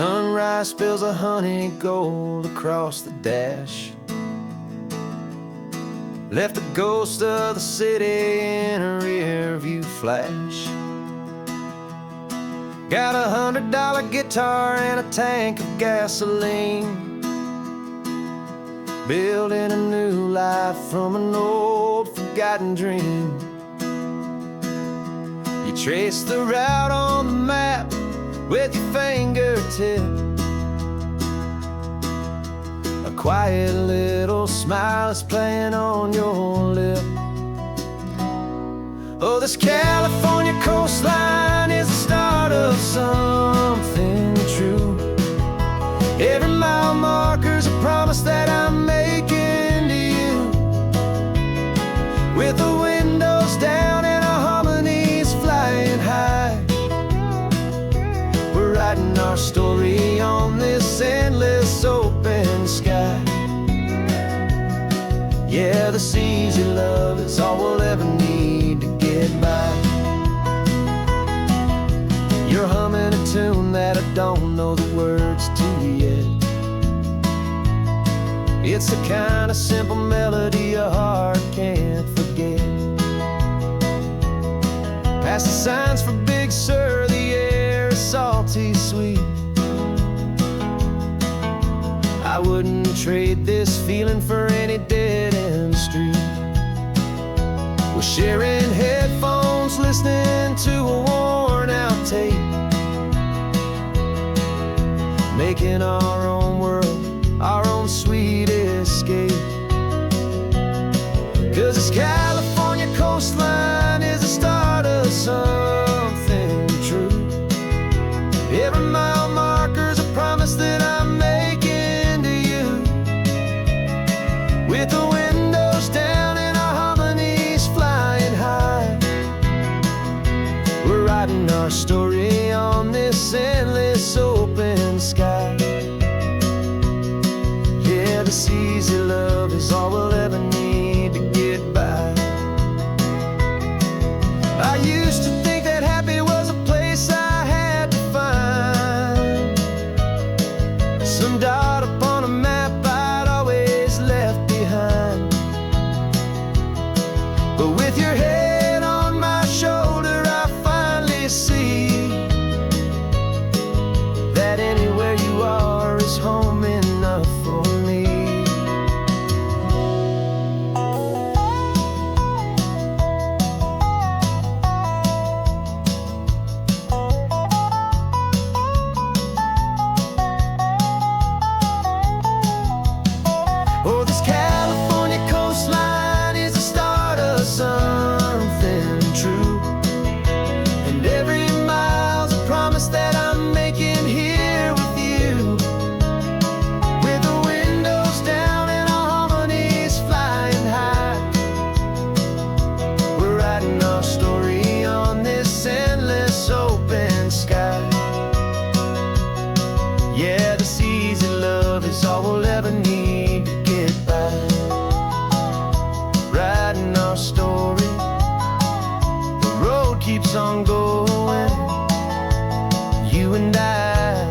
Sunrise spills a honey gold across the dash, left the ghost of the city in a rear view flash. Got a $100 guitar and a tank of gasoline, building a new life from an old forgotten dream. You trace the route on the map with your fingertip, a quiet little smile is playing on your lip. Oh, this California coastline is the start of something true. Every mile marker writing our story on this endless open sky. Yeah, this easy love is all we'll ever need to get by. You're humming a tune that I don't know the words to yet. It's the kind of simple melody a heart can't forget. Past the signs for Big Sur, the air is salty sweet. I wouldn't trade this feeling for any dead-end street. We're sharing headphones, listening to a worn-out tape, making our own world, our own sweet escape. 'Cause this California coastline is the start of something true. Every mile marker's a promise that I'm making to you. With the windows down and our harmonies flying high, we're writing our story on this endless open sky. Yeah, this easy love is all we'll ever need to get by. I used to think that happy was a place I had to find, some dot upon a map I'd always left behind. But with your head on my shoulder, I finally see that anywhere you are is home enough for me. Oh, this California coastline is the start of something true, and every mile's a promise that I'm making here with you. With the windows down and our harmonies flying high, we're writing our story on this endless open sky. Yeah, this easy love is all we'll ever need to get by. Writing our story, the road keeps on going, you and I.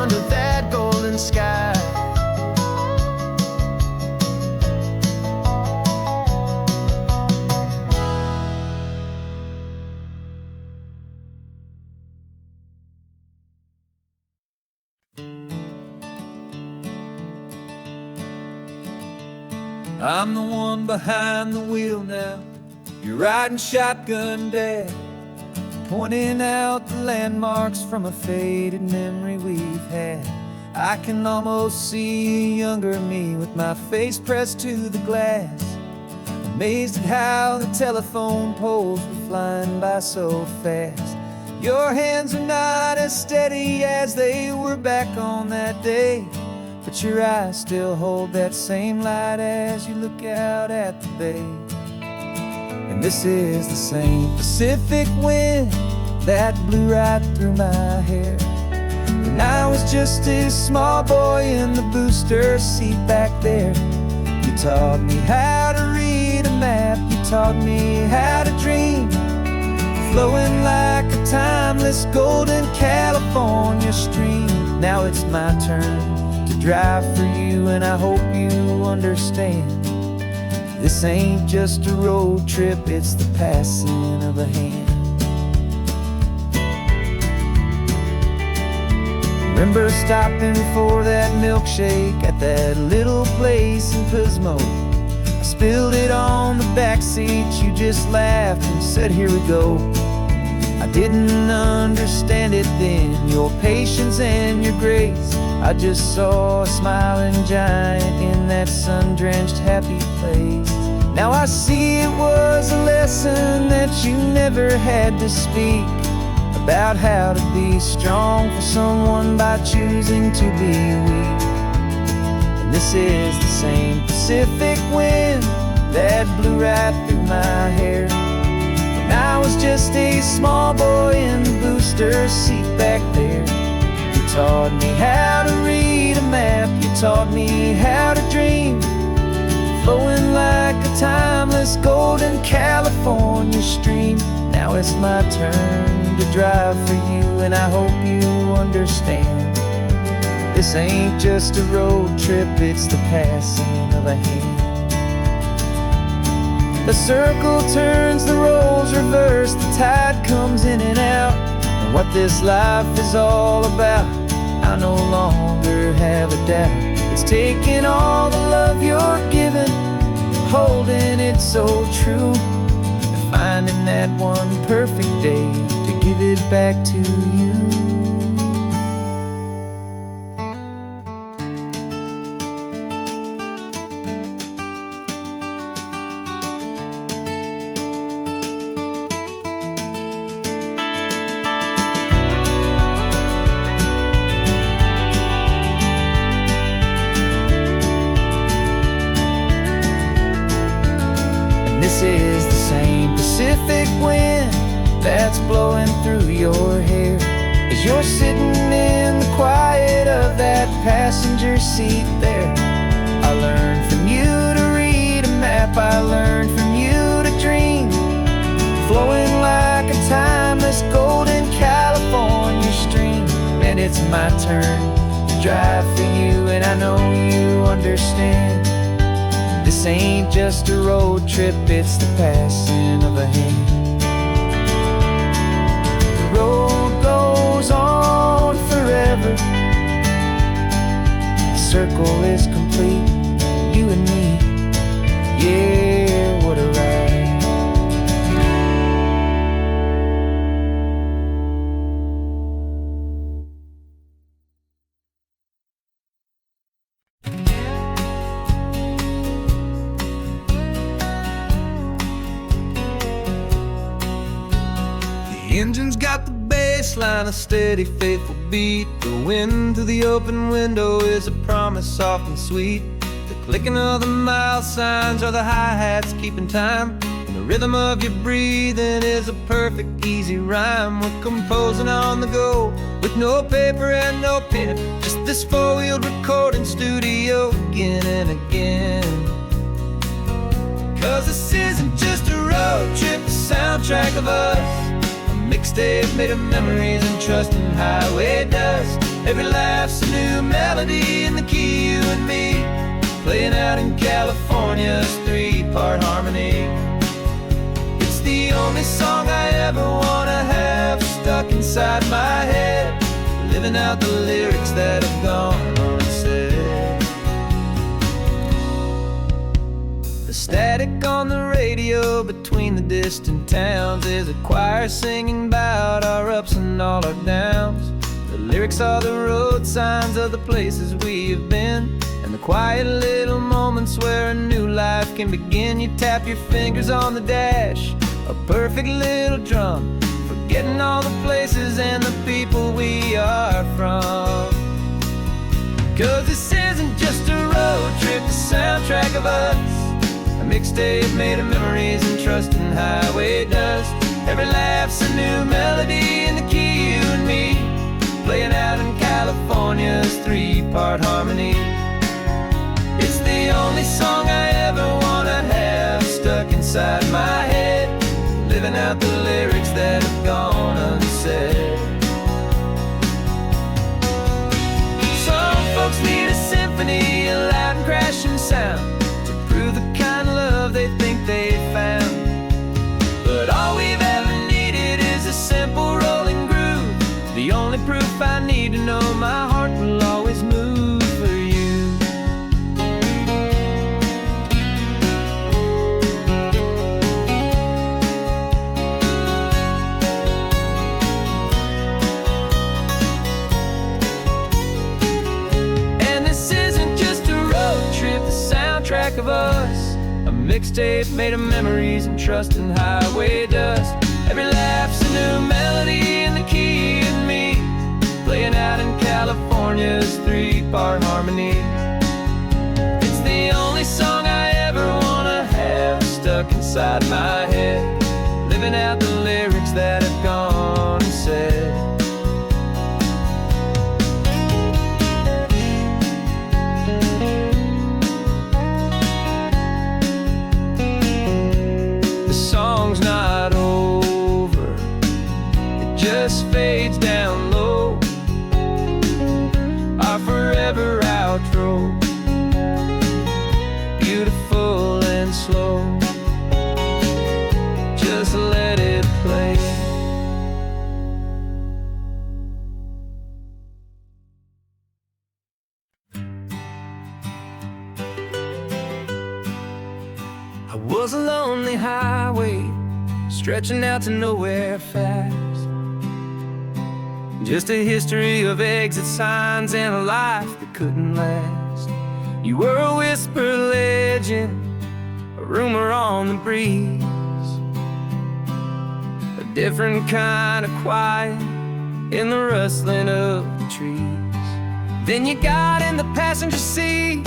Under that golden sky. I'm the one behind the wheel now. You're riding shotgun, Dad, pointing out the landmarks from a faded memory we've had. I can almost see a younger me with my face pressed to the glass, amazed at how the telephone poles were flying by so fast. Your hands are not as steady as they were back on that day, but your eyes still hold that same light as you look out at the bay. And this is the same Pacific wind that blew right through my hair when I was just a small boy in the booster seat back there. You taught me how to read a map, you taught me how to dream, flowing like a timeless golden California stream. Now it's my turn to drive for you, and I hope you understand. This ain't just a road trip, it's the passing of a hand. Remember stopping for that milkshake at that little place in Pismo? I spilled it on the back seat, you just laughed and said, here we go. I didn't understand it then, your patience and your grace. I just saw a smiling giant in that sun-drenched happy place. Now I see it was a lesson that you never had to speak, about how to be strong for someone by choosing to be weak. And this is the same Pacific wind that blew right through my hair when I was just small boy in the booster seat back there. You taught me how to read a map, you taught me how to dream, flowing like a timeless golden California stream. Now it's my turn to drive for you, and I hope you understand. This ain't just a road trip, it's the passing of a hand. The circle turns, the roles reverse, the tide comes in and out. And what this life is all about, I no longer have a doubt. It's taking all the love you're giving, holding it so true, and finding that one perfect day to give it back to you. This is the same Pacific wind that's blowing through your hair as you're sitting in the quiet of that passenger seat there. I learned from you to read a map, I learned from you to dream, flowing like a timeless golden California stream. And it's my turn to drive for you, and I know you understand. This ain't just a road trip, it's the passing of a hand. The road goes on forever, the circle is complete, you and me, yeah, what a ride. The engine's got the bass line, a steady, faithful beat. The wind through the open window is a promise soft and sweet. The clicking of the mile signs are the hi-hats keeping time, and the rhythm of your breathing is a perfect, easy rhyme. We're composing on the go with no paper and no pen, just this four-wheeled recording studio again and again. 'Cause this isn't just a road trip, the soundtrack of us, mixtape made of memories and trust in highway dust. Every laugh's a new melody in the key, you and me, playing out in California's three-part harmony. It's the only song I ever wanna have stuck inside my head, living out the lyrics that have gone unsaid. The static on the radio between the distant towns is a choir singing about our ups and all our downs. The lyrics are the road signs of the places we have been, and the quiet little moments where a new life can begin. You tap your fingers on the dash, a perfect little drum, forgetting all the places and the people we are from. 'Cause this isn't just a road trip, the soundtrack of us, a mixtape made of memories and trust in highway dust. Every laugh's a new melody in the key, you and me, playing out in California's three-part harmony. It's the only song I ever wanna have stuck inside my head, living out the lyrics that have gone unsaid. Some folks need a symphony, a loud and crashing sound, to prove the kind of love they think they found. But all we've ever needed is a simple rolling groove, the only proof I need to know my heart will always move for you. And this isn't just a road trip, the soundtrack of us, a mixtape made of memories and trust in highway dust. Every laugh's a new melody in the key, and me, playing out in California's three-part harmony. It's the only song I ever wanna have stuck inside my head, living out the lyrics that have gone and said. The song's not over, it just fades down low. Our forever outro, beautiful and slow. Just let it play. I was a lonely highway, stretching out to nowhere fast. Just a history of exit signs and a life that couldn't last. You were a whisper legend, a rumor on the breeze, a different kind of quiet in the rustling of the trees. Then you got in the passenger seat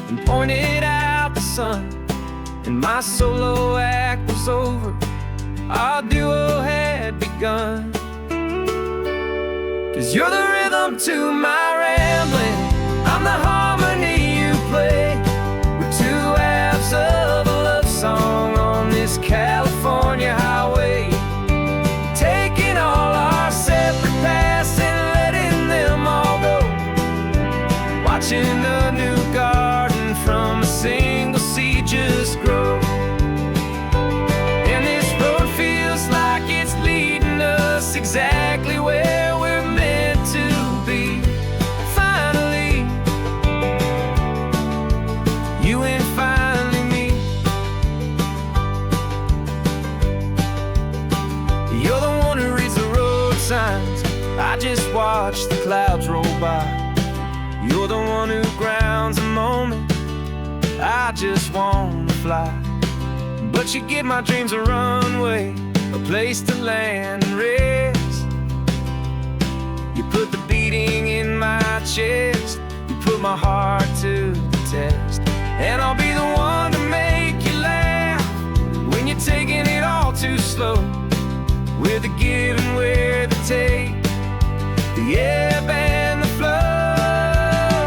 and pointed out the sun, and my solo act was over, our duo had begun. 'Cause you're the rhythm to my rambling, I'm the harmony you play. We're two halves of a love song on this California highway, taking all our separate paths and letting them all go, watching a new garden from a single seed just grow. And this road feels like it's leading us exactly where we're to be. Finally, you and finally me. You're the one who reads the road signs, I just watch the clouds roll by. You're the one who grounds a moment, I just wanna fly. But you give my dreams a runway, a place to land and rest. You put the beating in my chest, you put my heart to the test. And I'll be the one to make you laugh when you're taking it all too slow. We're the give and we're the take, the ebb and the flow.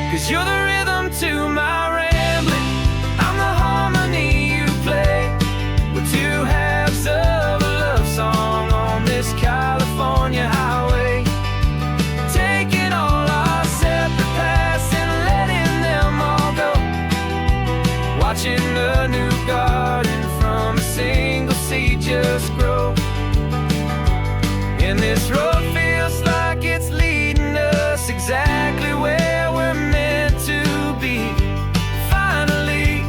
'Cause you're the rhythm to my rambling, I'm the harmony you play. We're two halves of a love song on this California highway, taking all our separate paths and letting them all go, watching a new garden from a single seed just grow. And this road feels like it's leading us exactly where we're meant to be. Finally,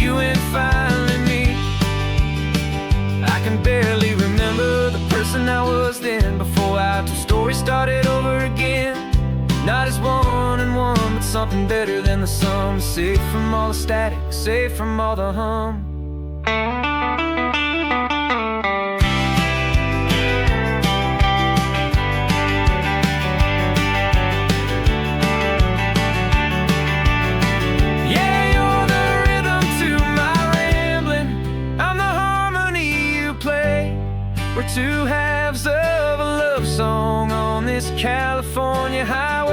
you and finally me. I can barely remember the person I was then, before our two stories started over again. Not as one and one, but something better than the sum. Safe from all the static, safe from all the hum. Yeah, you're the rhythm to my rambling, I'm the harmony you play. We're two halves of a love song on this California highway.